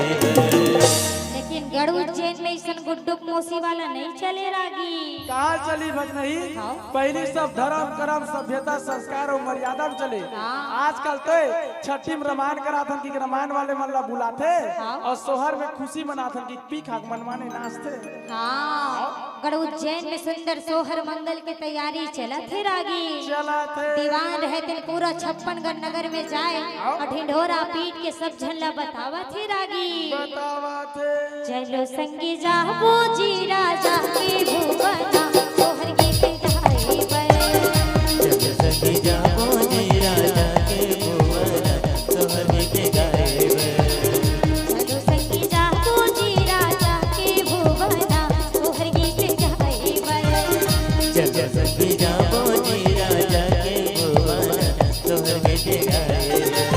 लेकिन गढ़ उज्जैन में ऐसा गुड्डू मोसी वाला नहीं चले रागी। कहाँ चली भगनही? पहली सब धर्म कर्म सभ्यता संस्कार और मर्यादा में चले। आजकल तो छठी में रामायण कराथन की रामायण वाले मन ला बुलाते और सोहर में खुशी मनाथन की पी खाक मनमाने नाचते। हाँ गढ़ उज्जैन में सुंदर सोहर मंगल की तैयारी चला थे रागी। चला थे दीवान रहते पूरा 56गढ़ नगर में जाए और ढिंढोरा पीट के सब झल्ला बतावा थे रागी। बतावा थे चलो संगी जाबो जी राजा के भुवना, सोहर गीत गाए पर। चलो संगी जाबो जी राजा के भुवना, सोहर गीत गाए पर। चलो संगी जाबो जी राजा के भुवना, सोहर गीत गाए पर। चलो संगी जाबो जी राजा के भुवना, सोहर गीत गाए पर।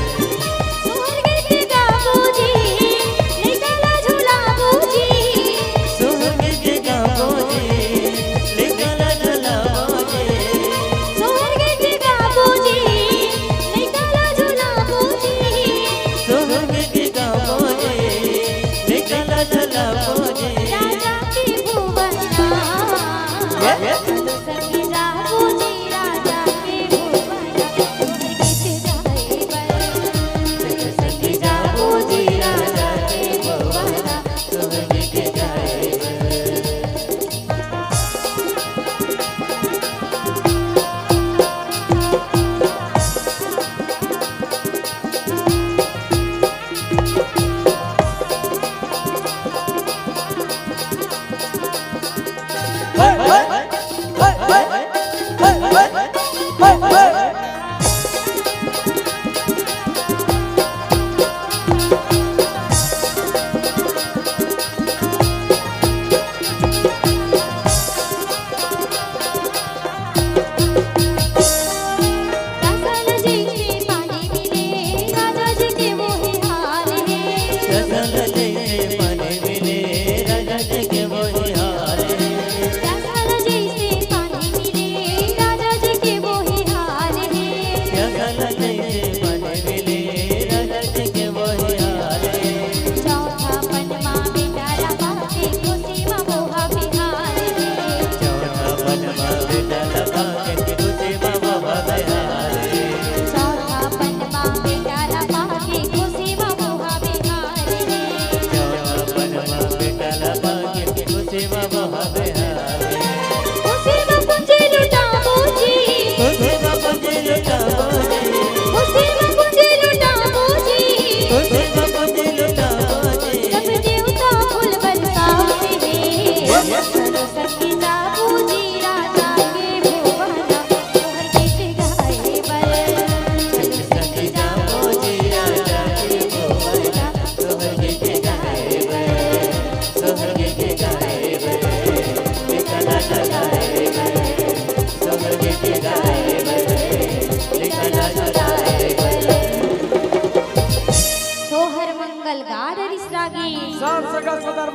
सोहर गीत गाबो जी निकला झूलाबो जी, सोहर गीत गाबो जी निकला झुलाबो जी, सोहर गीत गाबो जी निकला झूलाबो जी। सोहर गीत गाबो जी निकला झुलाबो जी। राजा की भुवना चलो संगी जाबो जी राजा की भुवना, सोहर गीत गाए पर। चलो संगी जाबो जी राजा के भुवना, सोहर गीत गाए पर।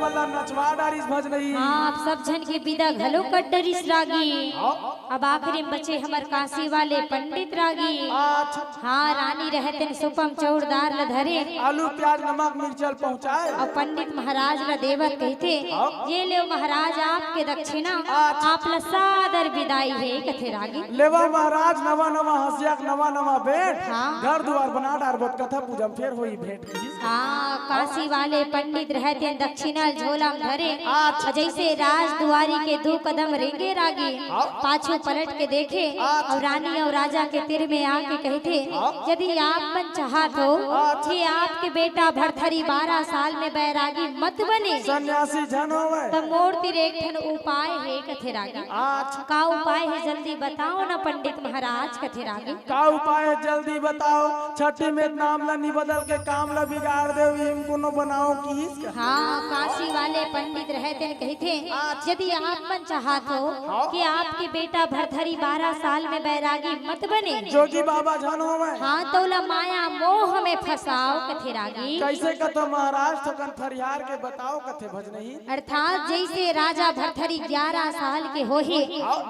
हमला नचवा डारिस भज नहीं। हाँ आप सब जन के विदा घलो कर डरिस रागी। अब आखिरी में बचे हमर काशी वाले पंडित रागी। हाँ रानी रहते सुपम चौड़दार ल धरे, आलू प्याज नमक मिर्चल पहुँचाए। और पंडित महाराज ल देवत कहते ये ले महाराज आपके दक्षिणा, आप ल सादर विदाई है कथे रागी। लेवा महाराज नवा नवा हंसिया नवा नवा भेंट। हाँ। घर द्वार बना डार बोत कथा पूजा फिर होई भेंट। हाँ काशी वाले पंडित रहते दक्षिणा झोला में धरे, जैसे राज दुआरी के 2 कदम रेंगे रागी, पाछू पलट के देखे और रानी और राजा के तिर में आके कहते यदि आप मन चाहत हो कि आपके बेटा भरथरी 12 साल में बैरागी मत बने, सन्यासी जन होवे, तो मोर तिर एक ठन उपाय है कथे रागी। का उपाय है जल्दी बताओ ना पंडित महाराज कथे रागी। का उपाय है जल्दी बताओ। छठी में नाम ला नहीं बदल के काम ला बिगाड़ दे इनको न बनाओ की। हाँ काशी वाले पंडित रहते कहते यदि आप मन चाहत हो कि आपके बेटा भरथरी 12 साल में बैरागी मत बने, जोगी बाबा जन होवे, हाँ तोला माया मोह में फसाओ कथे रागी। कैसे कथो महाराज थकन फरियार के बताओ कथे भज नहीं। अर्थात जैसे राजा भरथरी 11 साल के होही,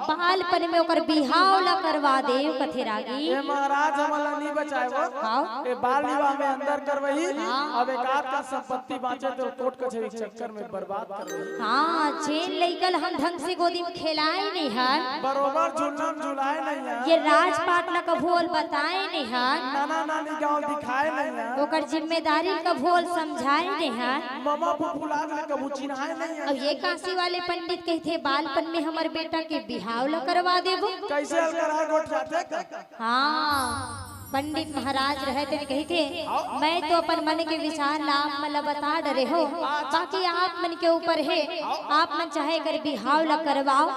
बालपन में ओकर बिहाव ला करवा दे कथे रागी। ये महाराज हमला नहीं बचाए वो। हाँ। ए बाल विवाह में अंदर करवही। अब एक आध का संपत्ति बाँचे तो कोर्ट कचहरी के चक्कर में बर्बाद करवही। हाँ जेल लेकर हम ढंग से गोदी में खिलाए नहीं हन, बरोबर झुलम झुलाए नहीं है। ये राजपाट ला कभोल बताए नहीं हन, नाना नानी गाँव दिखाए नहीं है। ओकर जिम्मेदारी कभोल समझाए नहीं हन। मामा फुफुलाद ने कबू चिन्हाए नहीं है। अब ये काशी वाले पंडित कहते बालपन में हमारे बेटा के बिहाव ला करवा देबो। कैसे अलकर गोट जाते। हाँ पंडित महाराज रहते कहते मैं तो अपन मन के विचार नाम मला बता डरे हो, बाकी आप मन के ऊपर है। आप मन चाहे कर बिहाव ला करवाओ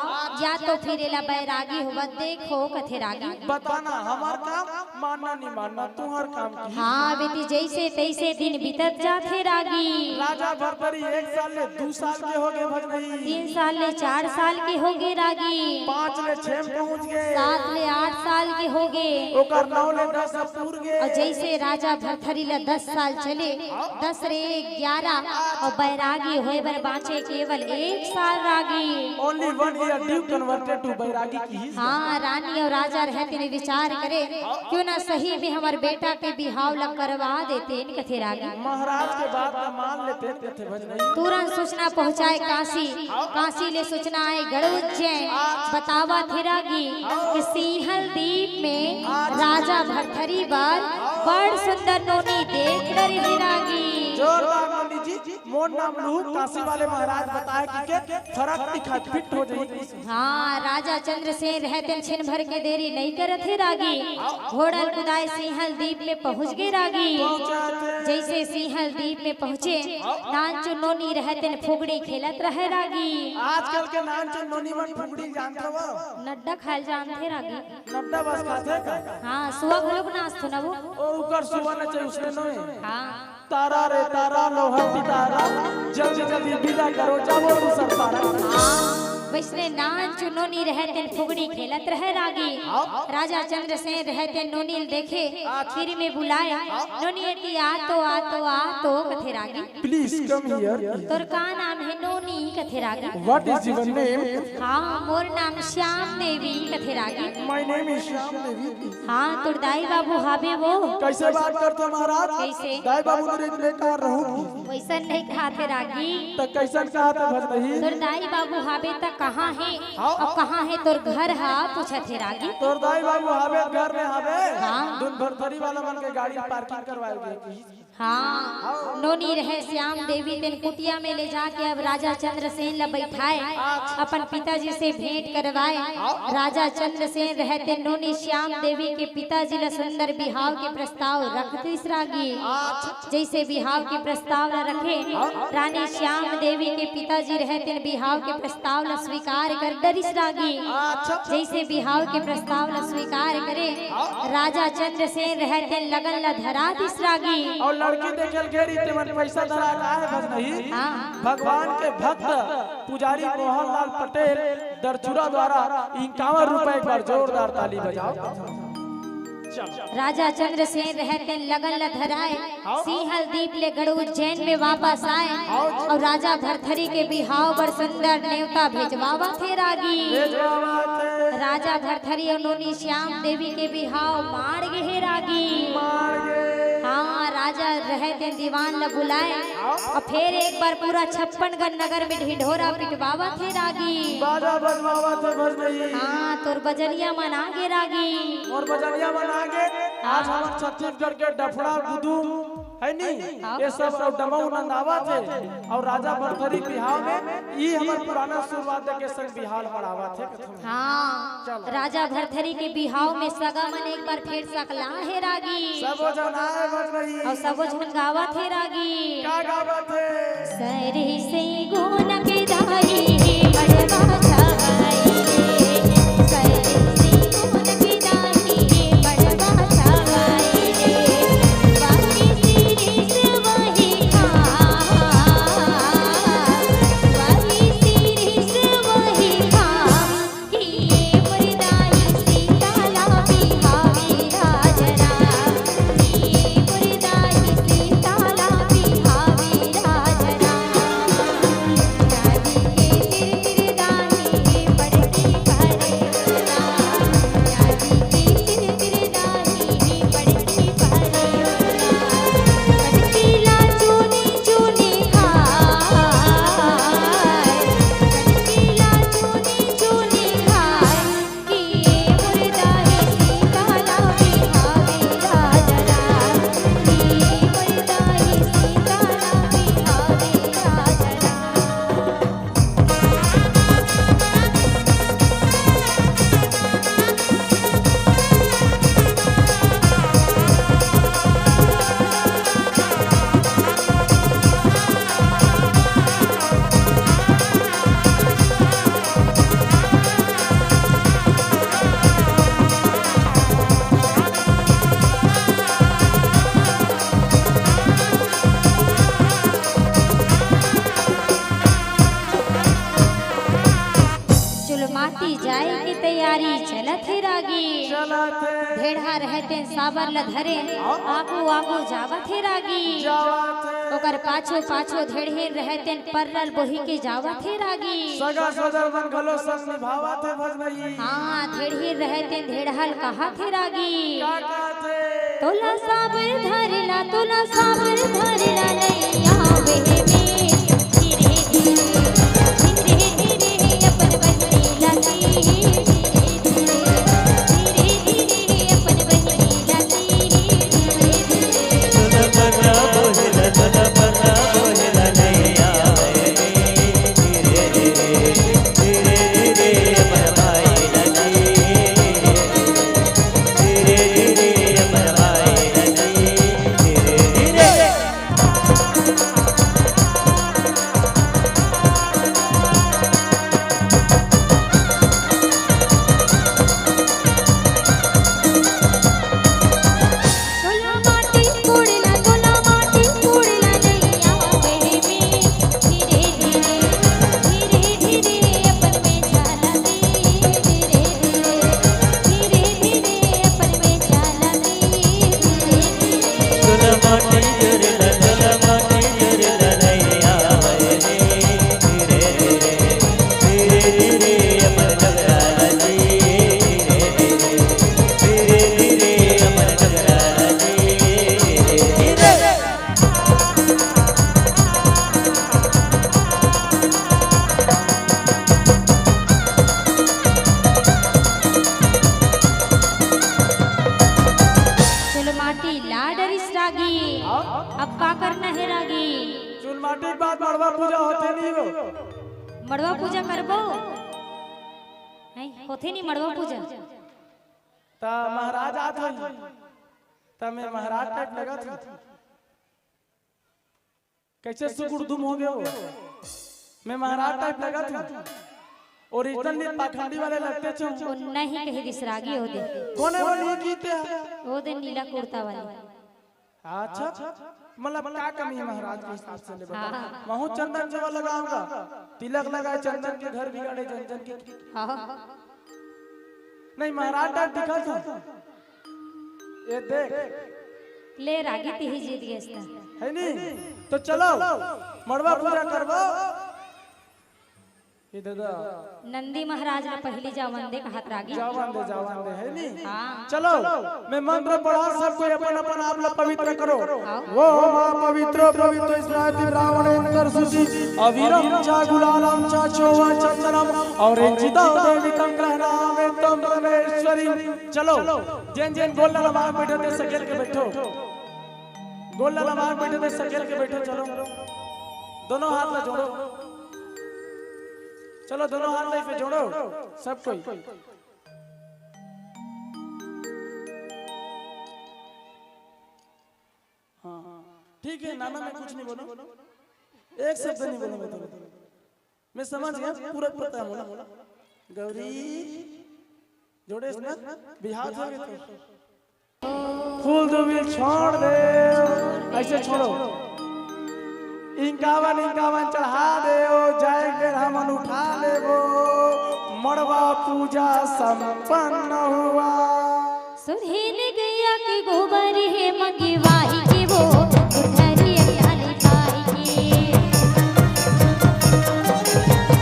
या तो फिर एला बैरागी हो देखो कथे रागी। बताना हमार काम मानना नहीं मानना तुम्हार काम की। हाँ बेटी जैसे तैसे दिन बीतत जाते रागी। राजा भरथरी 1 साल ले 2 साल के हो गए भज नहीं। 3 साल ले 4 साल के हो गए रागी। 5 ले 6 में पहुँच गए। 7 ले 8 साल के हो गए। ओकर 9 ले 10 अब पूर गए। और जैसे राजा भरथरी ला 10 साल चले, 10 रे 11 और बैरागी होए बर बाँचे केवल 1 साल रागी। Only 1 year due converted to बैरागी की। हाँ रानी और राजा रहते ने विचार करे क्यों ना सही में हमारे बेटा के बिहाव ला करवा देते कथे रागी। महाराज के बात का मान लेते थे भज नहीं। तुरंत सूचना पहुँचाए काशी, काशी ले सूचना आए गढ़ उज्जैन। बतावा थे रागी कि सिंहल द्वीप में राजा भरथरी बार बड़ सुंदर नोनी देख रही रागी। जोरदार नोनी जी मोर नाम लू काशी वाले महाराज बताए कि के फरक दिखा फिट हो जाएगी। हाँ राजा चंद्रसेन रहते छिन भर के देरी नहीं करत है रागी। घोड़ल कुदाए सिंहल द्वीप में पहुँच गए रागी। जैसे सिंहल द्वीप में पहुँचे नानचु नोनी रहते फुगड़ी खेलत रहे रागी। आजकल के नानचु नोनी मन फुगड़ी जानते हो। नड्डा खाल जानते रागी। नड्डा बस खाते का। हाँ सुआ घलोक नाच तो ना वो। ओ उकर सुबह न चाहिए उसने नहीं। हाँ तारा रे तारा लोहटी तारा जल्दी जल्दी विदा करो जाओ दूसर तारा। वैसने नानचु नोनी रहते फुगड़ी खेलत रहे रागी। राजा चंद्रसेन रहते नोनी देखे फिर में बुलाया नोनी एती आ तो कथे रागी। Please come here. तोर का नाम है नोनी कथे रागी। What is your name. हाँ मोर नाम श्याम देवी कथे रागी। My name is Shyam Devi. हाँ तोर दाई बाबू हावे वो। कैसे बात करते महाराज। कैसे दाई बाबू तेरे बेकार रहूंगी। वैसा नहीं खाते रागी। तो कैसन कहते भज नहीं। तोर दाई बाबू हावे तक कहाँ है और कहाँ है तोर घर हा पूछत है रागी। तोर दाई बाबू हावे घर में हावे। हाँ। दुन भरथरी वाला मन के गाड़ी पार्किंग करवाएगी। हाँ नोनी रहे श्याम देवी तेन कुटिया में ले जाके अब राजा चंद्रसेन ला बैठाए अपन पिताजी से भेंट करवाए। राजा चंद्रसेन रहते नोनी श्याम देवी के पिताजी ला सुंदर बिहाव के प्रस्ताव रखते रागी। जैसे बिहाव के प्रस्ताव ला रखे रानी श्याम देवी के पिताजी रहते बिहाव के प्रस्ताव ला स्वीकार कर डरिस रागी। जैसे बिहाव के प्रस्ताव ला स्वीकार करे राजा चंद्रसेन रहते लगन ला धरा दिस रागी। और लड़की देखल घेरी ते मन पैसा धरा काहे भज नहीं। भगवान के भक्त पुजारी मोहनलाल पटेल दरचुरा द्वारा 51 रुपए एक बार जोरदार ताली बजाओ। राजा चंद्रसेन रहते लगन ल धराए सिंहल दीप ले गढ़ उज्जैन में वापस आए और राजा भरथरी के बिहाव बर सुंदर नेवता भेजवावा थे रागी। राजा भरथरी और नोनी श्याम देवी के बिहाव मार गे रागी। हाँ राजा रहते दीवान ल बुलाए और फिर एक बार पूरा 56गढ़ नगर में ढिढोरा पिटवावा थे रागी। बाजा बजवावा थे भजनई। हाँ तोर बजरिया मना गे रागी और बजरिया मना गे। आज हमार छत्तीसगढ़ के डफड़ा गुदू है नहीं ये सब और डमऊ नंदावा थे और राजा भरथरी बिहाव में ये हमार पुराना शुरुआत के संग बिहार बढ़ावा थे। हाँ राजा भरथरी के बिहाव में सगा मन एक बार फिर सकला है रागी। सब जना है भजनई और सब जन गावा थे रागी। का गावा थे सरे से गुण के दाई बड़वा छाई रे सरे से गुण के दाई बड़वा छाई रे बाकी सिरी से वही खा बाकी सिरी से वही खा कि मुर्दाई सीताला बिहावी राजना कि मुर्दाई सीताला बिहावी राजना माटी जाए की तैयारी चलत है रागी। भेड़ा रहते साबर ल धरे आगू आगू जावत है रागी। ओकर पाछो पाछो धेड़े रहते परल बोही के जावत है रागी। सगा सदरवन गलो संग निभावत है भजनई। हाँ धेड़े रहते धेड़हल कहत है रागी। का कहते तोला साबर धरला तोला साबर धरला नैया वे में धीरे धीरे धीरे धीरे अपन बहनी लगी धीरे धीरे धीरे अपन बहनी लगी धीरे बोहिला नैया धीरे धीरे धीरे धीरे अपन भाई लगी धीरे धीरे अपन भाई लगी धीरे धीरे। तोला माटी कोड़ला तोला माटी कोड़ला नैया वे में धीरे धीरे धीरे धीरे अपन में जाला धीरे धीरे धीरे धीरे अपन में जाला धीरे धीरे तुला माटी जुरला नैया धीरे धीरे धीरे धीरे अपन डगरा लगी धीरे धीरे अपन डगरा लगी धीरे चलो माटी लाडरिस रागी। अब का करना है रागी? चुल माटी के बाद मड़वा पूजा होते नहीं हो। मड़वा पूजा करबो हैं होथे नहीं मड़वा पूजा। ता महाराज आत हई ता मैं महाराज टाइप लगा था कैसे सुगुड़दुम हो गए हो। मैं महाराज टाइप लगा था ओरिजिनल नहीं पाखंडी वाले लगते थे। वो नहीं कहे दिस रागी हो दे कौन है वो नहीं कीते हैं? वो दे नीला कुर्ता वाली। अच्छा मतलब क्या कमी है महाराज के हिसाब से ले बता। हाँ। महू चंदन जब लगाऊंगा तिलक लगाए चंदन के घर बिगाड़े चंदन के हाँ नहीं महाराज टाइप दिखा था ये देख ले रागी ती ही जीत गए इसका है नहीं तो चलो मड़वा पूजा करवा ये दादा नंदी महाराज ने पहली जावंदे का हाथ रागी जावन दे है नहीं हाँ चलो मैं मंत्र पढ़ा सबको अपन अपन आप लोग पवित्र करो आओ। वो मां पवित्र पवित्र स्मृति ब्राह्मणेन्द्र सुचि अविरम चा गुलालम चा चोवा चंदनम और इंचिता देविकम ग्रहणामे तम परमेश्वरी चलो जैन जैन गोल लमाग बैठे थे सकेल के बैठो गोल लमाग बैठे थे सकेल के बैठो चलो दोनों हाथ में जोड़ो चलो दोनों हाथ पे जोड़ो सब कोई हाँ ठीक है नाना मैं कुछ नहीं बोलूं एक शब्द नहीं बोलूंगा मैं समझ गया पूरा पता है मोला गौरी जोड़े इसमें बिहार हो गए तो फूल दो भी छोड़ दे ऐसे छोड़ो इनकावन चढ़ा दे जाएंगे हमन उठा ले वो मड़वा पूजा संपन्न हुआ सुहेल गया कि गोबर है मंगवाई के वो उधरी अल्लाह पाई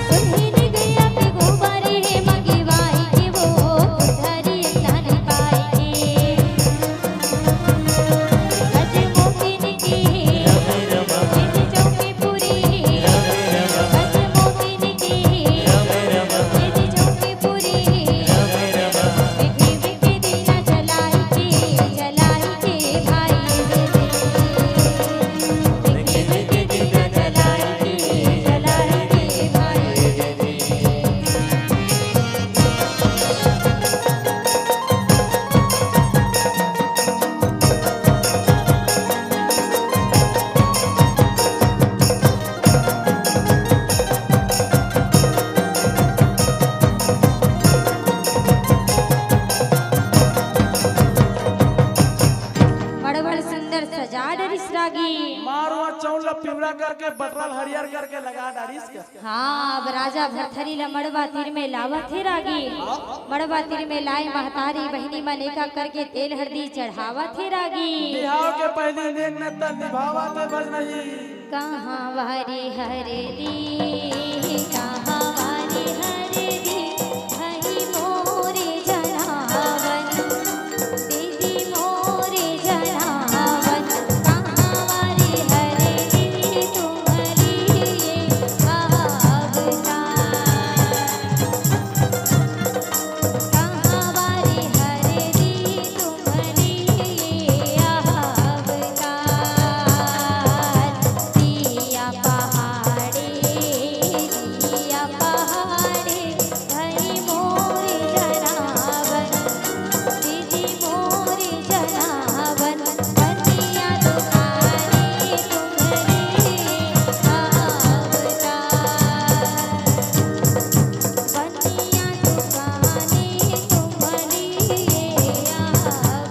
सुहेल गया कि गोबर है मंगवाई के वो उधरी अल्लाह पाई गज मोतिन की चौकी पूरी गज मोतिन की चौकी पूरी मारो चौला पिवड़ा करके बटरल हरियर करके लगा डारिस के हाँ अब राजा भरथरी ला मड़वा तीर में लावत है रागी मड़वा तीर में लाई महतारी बहनी मनेका करके तेल हल्दी चढ़ावत है रागी बिहाव के पहले दिन न त निभावा ते बज नहीं कहाँ वारी हरदी कहाँ वारी हरदी हरी मोरे जनावन दीदी मोरे जनावन कहाँ वारी हरदी तुम्हारी आवतार कहाँ वारी हरदी तुम्हारी आवतार दिया पहाड़े धरी मोरे जनावन दीदी मोरे जनावन बनिया दुकाने तुम्हारी आवतार बनिया दुकाने तुम्हारी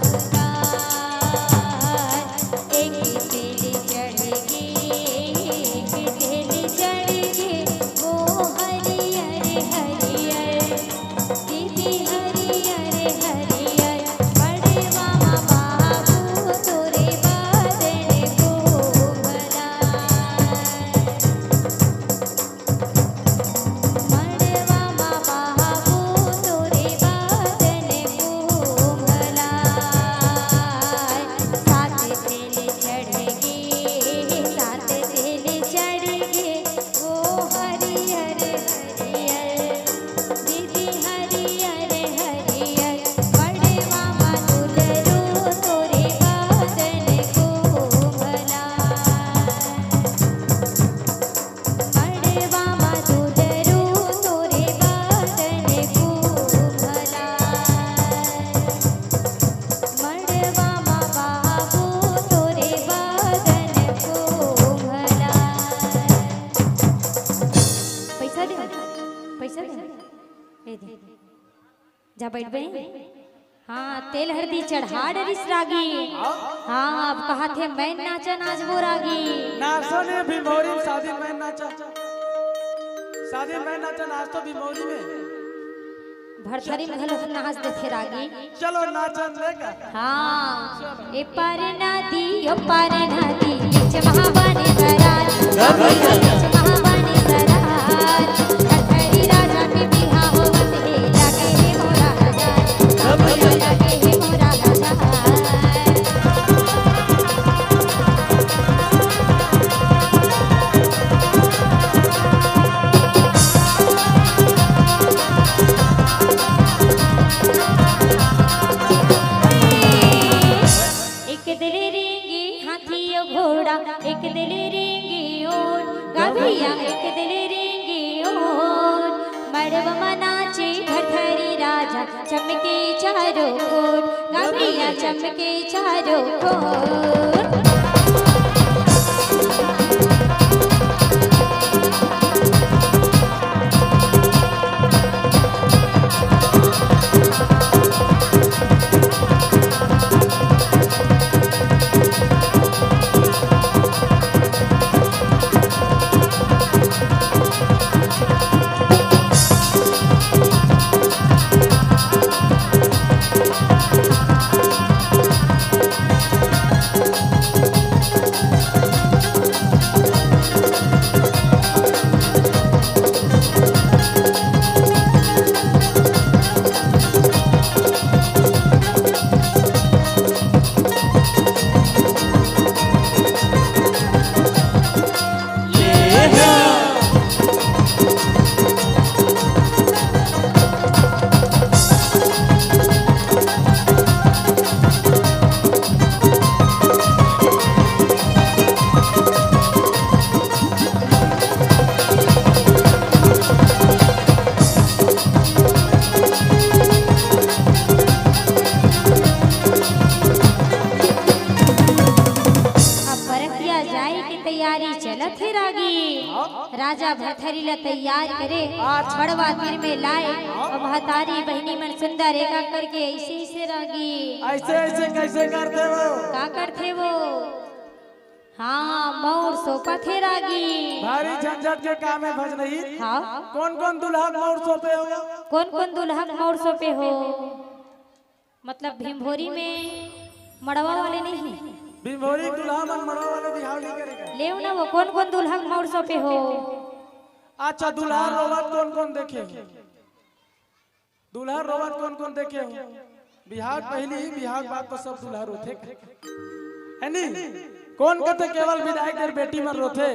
आवतार एक तेल चढ़ गे वो हरियर हरियर दीदी हरियर हरियर बड़े मामा बाबू तोरे बदन को भला बड़े मामा बाबू तोरे बदन को भला सात तेल चढ़ गे वो हरियर हरियर दीदी हरियर हरियर बड़े मामा दुलरू तोरे बदन को भला बड़े मामा दुलरू तोरे बदन को भला बड़े मामा बाबू तोरे बदन को भला पैसा दे ए दे जा बैठ बे हाँ तेल हल्दी चढ़ा डरिस रागी हाँ अब कहा थे मैं नाचा नाच वो रागी नाचो ने भीमौरी में शादी में नाचा शादी में नाचा नाच तो भीमौरी में भरथरी में घलो नाच देथे रागी। चलो नाचन लेगा। हाँ ए पार नदी ओ पार नदी बीच महावानी सराय बीच महावानी सराय भरथरी राजा के बिहा होवत हे लागे हे मोरा हजार लागे हे मोरा हजार। एक दिल रेंगे हाथी और घोड़ा एक दिल रेंगे ऊंट गभैया एक दिल रेंगे ऊंट मड़व मनाचे भरथरी राजा चमके चारों ओर गभैया चमके चारों ओर। राजा भरथरी ला तैयार करे बड़वा तीर में लाए और महतारी बहनी मन सुंदर रेखा करके ऐसे ऐसे रागी ऐसे ऐसे कैसे करते वो का करते वो। हाँ मोर सोपा थे रागी भारी झंझट के काम है भज नहीं। हाँ कौन कौन दुल्हा मोर सोपे हो कौन कौन दुल्हा मोर सोपे हो मतलब भीमभोरी में मड़वा वाले नहीं भीमभोरी दुल्हा मन मड़वा वाले बिहाव नहीं करेगा ले ना वो कौन कौन दुल्हा मोर सोपे हो। अच्छा दुल्हा रोवत कौन कौन देखे दुल्हा रोवत कौन कौन देखे हो बिहार पहली ही बिहार बात तो सब दुल्हा रोथे है नी कौन कहते केवल विधायक देर बेटी मन रोथे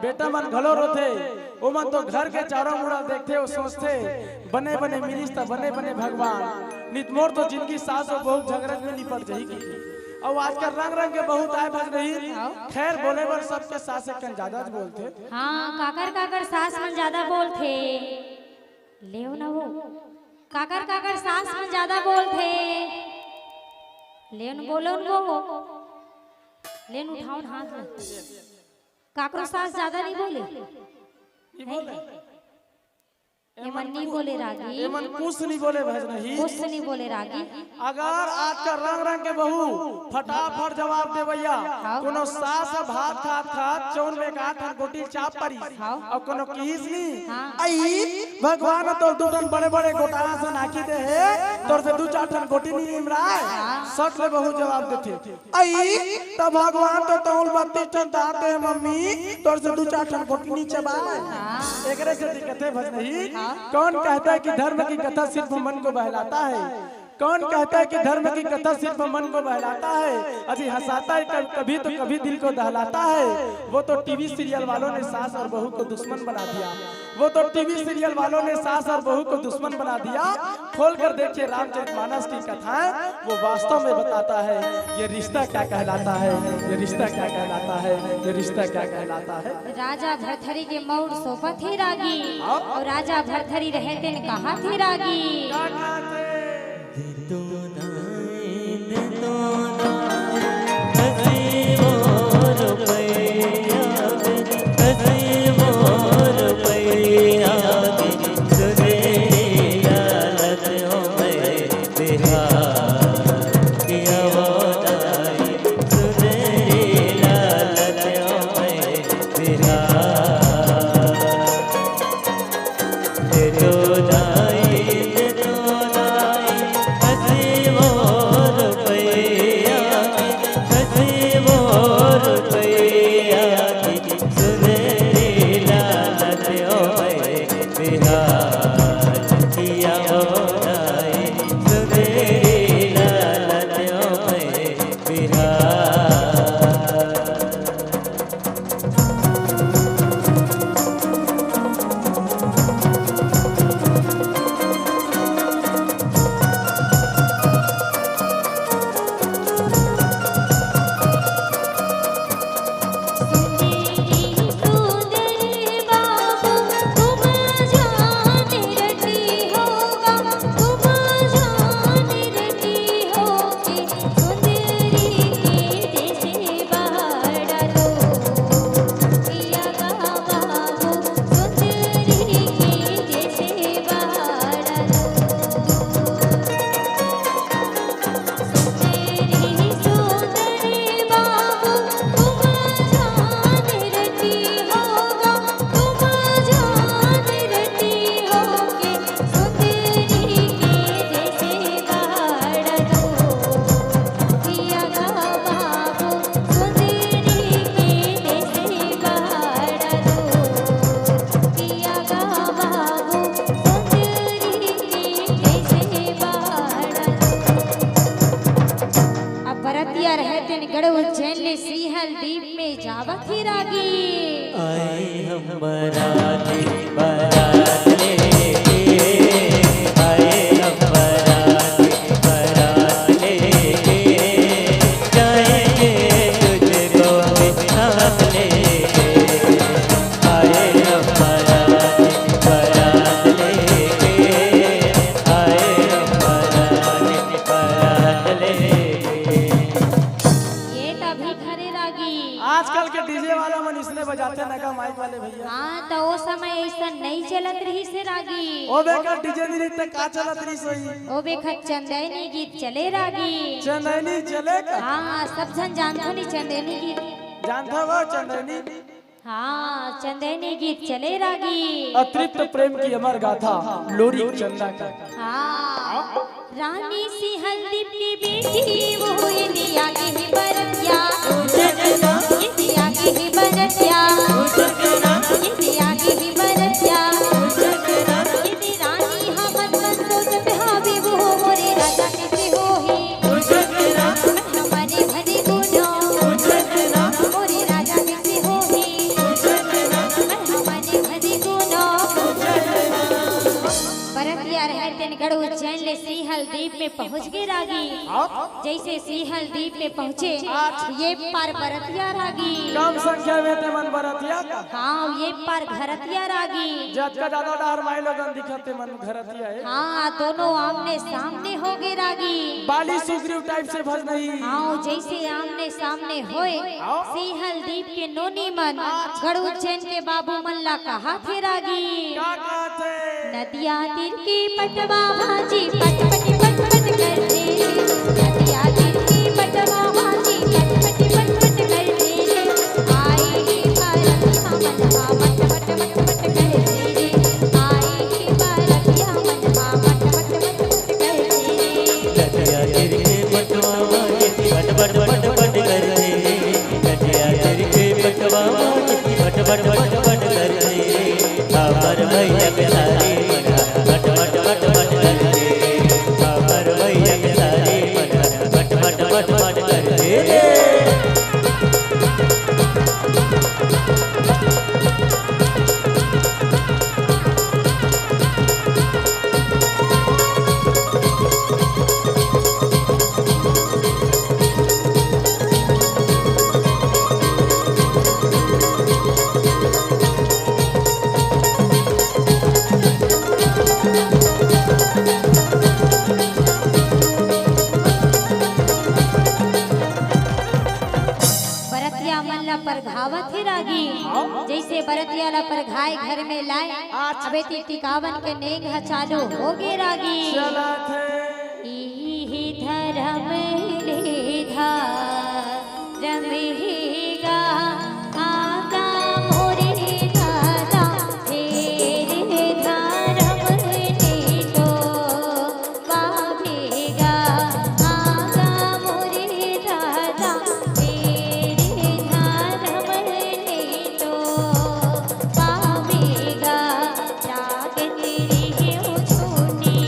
बेटा मन घलो रोथे वो मन तो घर के चारों मुड़ा देखते वो सोचते बने बने मिनिस्टर बने बने भगवान नितमोर तो जिनकी सास और बहू झगड़े में निपट जाएगी और आजकल रंग रंग के बहुत आए बज रही खैर बोले बर सबके सास से कन ज्यादा बोलते। हाँ काकर काकर सास मन ज्यादा बोलते ले ना वो काकर काकर सास मन ज्यादा बोलते लेन बोलो वो लेन उठाओ हाथ काकरो सास ज्यादा नहीं बोले ये मन नहीं बोले रागी ये मन कुछ नहीं बोले भज नहीं कुछ नहीं बोले रागी। अगर आज का रंग रंग के बहू फटाफट जवाब दे भैया कोनो सास भात खात खात चौन में का ठन गोटी चाप परी और कोनो कीस नहीं आई भगवान तो दो टन बड़े बड़े गोटाला से नाकी दे है तोर से दो चार टन गोटी नहीं इमराए सट ले बहू जवाब देते आई तब भगवान तो तौल 32 टन दाते है मम्मी तोर से दो चार टन गोटी नहीं चबाए एकरे से दिक्कत है भज नहीं। कौन कहता है कि धर्म की कथा सिर्फ मन को बहलाता है कौन कहता है कि धर्म की कथा सिर्फ मन को बहलाता है अजी हंसाता है कभी तो कभी दिल को दहलाता है। वो तो टीवी सीरियल वालों ने सास और बहू को दुश्मन बना दिया वो तो टीवी सीरियल वालों ने सास और बहू को दुश्मन बना दिया। खोल कर देखिए रामचरितमानस की कथाएं वो वास्तव में बताता है ये रिश्ता क्या कहलाता है ये रिश्ता क्या कहलाता है ये रिश्ता क्या कहलाता है। राजा भरथरी के मौर सोपा थे रागी और राजा भरथरी रहते ने कहा थे रागी तो बरतिया रहते गढ़ उज्जैन ले सिंहल दीप में जावत ही रागी आए हम बराती बारात लेके आए हम बारात लेके जाएंगे तुझको साथ लेके आए हम बारात लेके आए हम बारात लेके। ये तभी खरे रागी आजकल के डीजे वाला मन इसने बजाते ना का माइक वाले भैया। हाँ तो वो समय ऐसा नहीं चलत रही से रागी ओ बेका डीजे नृत्य का चलत रही सोई। ओ बेखत चंदैनी गीत चले रागी चंदनी चले का हाँ सब जन जानतो नहीं चंदैनी गीत जानता वो चंदनी हाँ चंदैनी गीत चले रागी अतृप्त प्रेम की अमर गाथा लोरी चंदा का। हाँ रानी सी हल्दीप की बेटी वो ये दिया की ही बरतिया ये दिया की ही बरतिया ये दिया की ही बरतिया ये दी रानी हमन मन सोच पे हावी वो मोरे राजा कैसे हो ही हमारे भरी गुनो मोरे राजा कैसे हो ही हमारे भरी गुनो बरतिया रहते गढ़ उज्जैन ले सिंहल द्वीप में पहुंच गए रागी जैसे सिंहल द्वीप में पहुंचे ये पार बरतिया रागी कम संख्या में ते मन बरतिया का हाँ ये पार घरतिया रागी जत का ज्यादा डर माई लोगन दिखते मन घरतिया है। हाँ दोनों आमने सामने हो गए रागी बाली सुग्रीव टाइप से भज नहीं। हाँ जैसे आमने सामने होए सिंहल द्वीप के नोनी मन गढ़ उज्जैन के बाबू मल्ला कहा थे रागी क्या कहते नदिया तीर की पटवा भाजी पट पट पट पट करते नदिया तीर की पटवा भाजी पट पट पट पट करते आई भारत मनहा मट मट मट मट करते आई भारत मनहा मट मट मट मट करते नदिया तेरे के पटवा पट पट पट पट करते नदिया तेरे के पटवा पट पट पट पट करते अमर भैया के सारे मना पट पट पट पट करते अमर भैया के सारे मना पट पट पट पट करते। बरतिया मल्ला पर घावत ही रागी जैसे बरतिया ला पर घाय घर में लाए अबे टिकावन के नेग चालू हो गे रागी चला थे इहि धर्म ले रमेगा आगा मोरे दादा तेरे धर्म ले तो पावेगा आगा मोरे दादा तेरे धर्म ले तो पावेगा जाग तेरी हो छोटी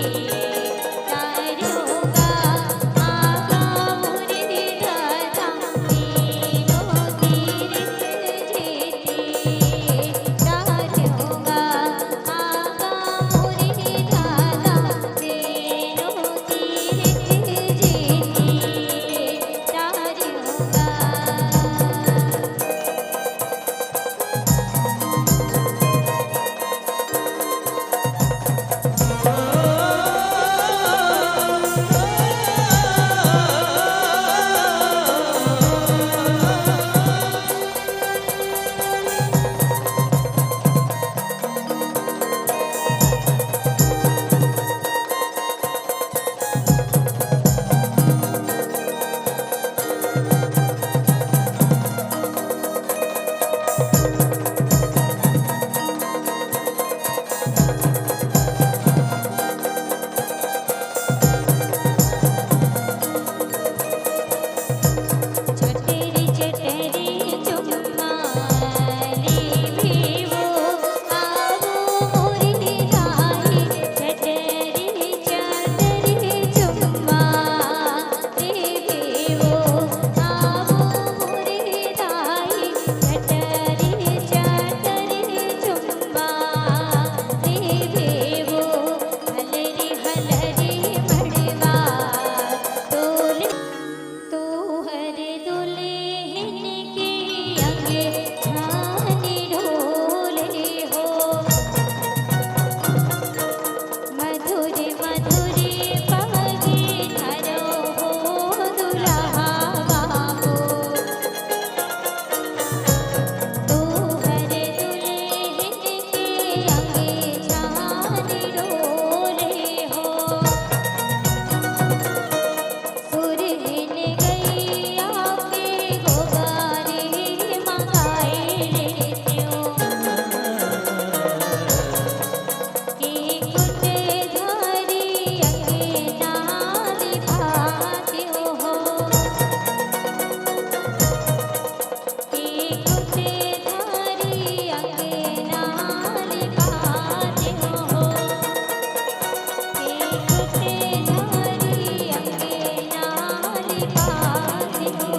बात हो।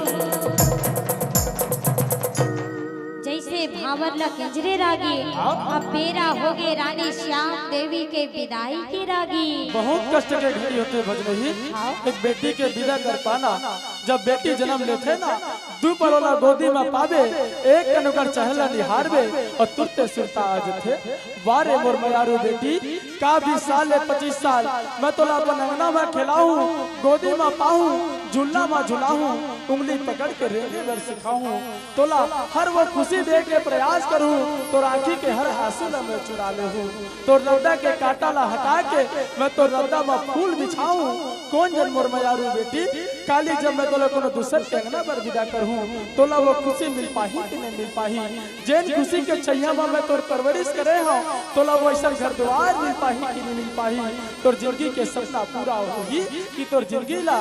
जैसे भावर ला किंजरे रागी, अब बेरा हो गए रानी श्याम देवी के विदाई की रागी। बहुत कष्ट के घड़ी होते भजनही, एक बेटी के विदा कर पाना। जब बेटी जन्म लेते ना, दू परोला गोदी में पावे, एक कनुकर चहला निहारवे और तुरते सुरता आज थे। वारे मोर मयारू बेटी का 20 साल 25 साल मैं तोला अपन अंगना में खिलाऊं, गोदी में पाऊं, झूलना में झुलाऊं, उंगली पकड़ के रेंगे वर सिखाऊं, तोला हर वो खुशी दे के प्रयास करूं, तो राखी के हर आंसू ला मैं चुरा ले हूं, तो रौदा के कांटा ला हटा के मैं तो रौदा में फूल बिछाऊं। कौन जन मोर मयारू बेटी काली जब मैं तोला कोनो दूसर के अंगना पर विदा करहूं, तोला वो खुशी मिल पाही कि नहीं मिल पाही। जैन खुशी के छैया में मैं तोर परवरिश करे हूं, तोला वो ऐसा घर द्वार मिल पाही कि नहीं मिल पाही। तोर जिंदगी के सपना पूरा होगी कि तोर जिंदगी ला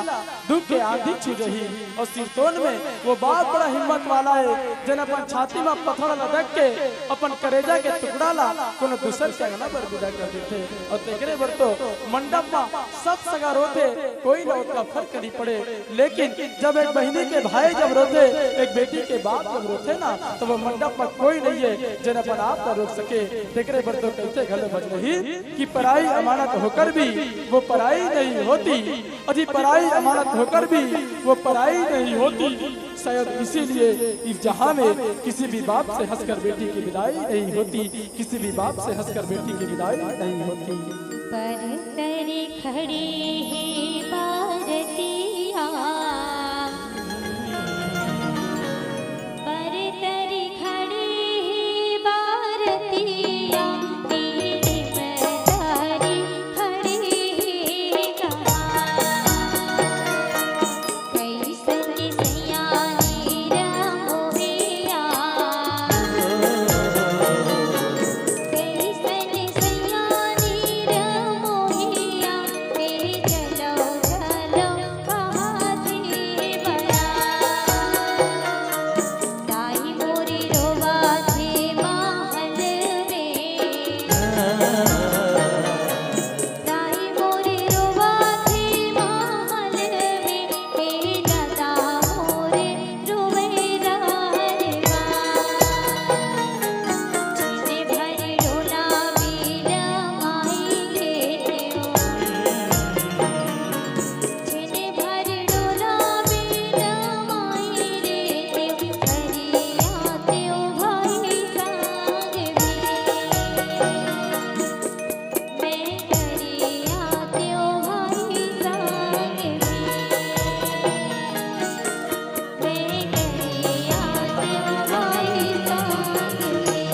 दुख के आंधी छू रही। और सिरतोन में वो बात बड़ा हिम्मत वाला है, जन अपन छाती में पत्थर लदक के अपन करेजा के टुकड़ा ला कोनो दूसर के अंगना पर विदा कर देते। और तेकरे बर तो मंडप में सब सगा रोते, कोई ना उसका फर्क नहीं पड़े। लेकिन जब एक बहनी के भाई जब रोते, एक बेटी के बाप जब रोते ना, तो वो मंडप में कोई नहीं है जन अपन आप ना रोक सके। तेकरे बर तो कहते घले बज रही कि पराई अमानत होकर भी वो पराई नहीं होती, अजी पराई अमानत होकर भी वो पराई नहीं होती। शायद इसीलिए इस जहां में किसी भी बाप से हंसकर बेटी की विदाई नहीं होती, किसी भी बाप से हंसकर बेटी की विदाई नहीं होती। पर तरी खड़ी ही बारतिया, पर तरी खड़ी ही बारतिया, मेरी मदारी खड़ी ही कहाँ। कैसन सयानी रमोहिया, कैसन सयानी रमोहिया, मेरी चलो चलो कहाँ थी बया। दाई मोरी रोवा थे महल में, दाई मोरी रोवा थे महल में, मेरी दादा मोरे रोवे रहलवा। जिने भर डोला मेरा माई लेते हो, जिने भर डोला मेरा माई लेते हो, करी आते हो भाई संग में, मैं करी आते हो भाई संग में, मैं करी आते हो भाई संग में।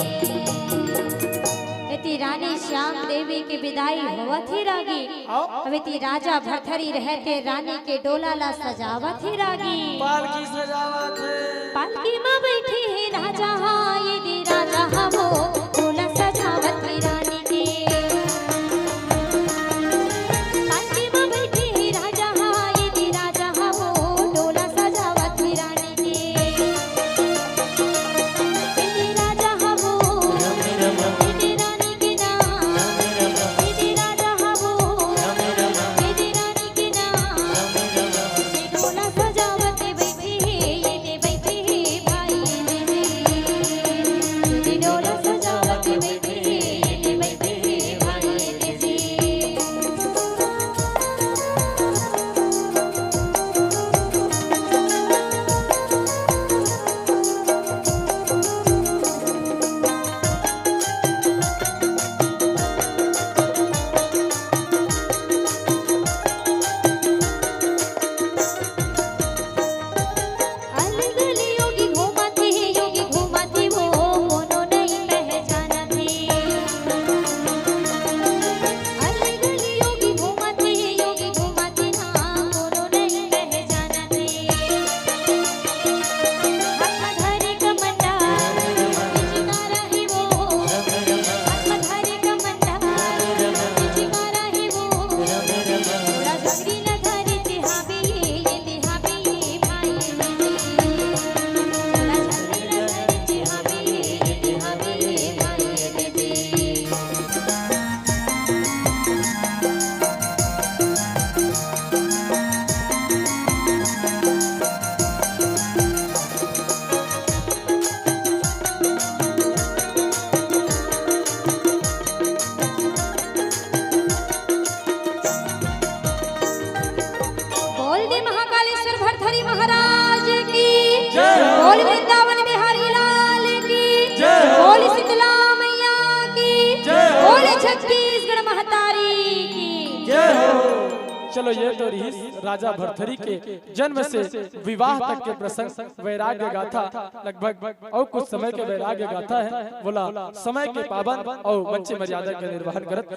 इति रानी श्याम देवी की विदाई होवत ही रागी। अब इति राजा भरथरी रहते रानी के डोला ला सजावत ही रागी। पालकी सजावत है, पालकी में बैठी है राजा, हाँ ये दी राजा हाँ वो डोला सजावत है रानी के। पालकी में बैठी है राजा, हाँ ये दी राजा हाँ वो डोला सजावत है रानी के। ये दी राजा हाँ वो, ये दी रानी के नाम, ये दी राजा हाँ वो, ये दी रानी के नाम। ये डोला सजावत बैठी है, ये दे बैठी है भाई, ये दे डोला छत्तीसगढ़ महतारी की जय हो। चलो ये तो रही राजा भरथरी के जन्म से विवाह तक के प्रसंग वैराग्य गाथा, लगभग और कुछ समय के वैराग्य गाथा है। बोला समय के पाबंद और बच्चे मर्यादा के निर्वहन करत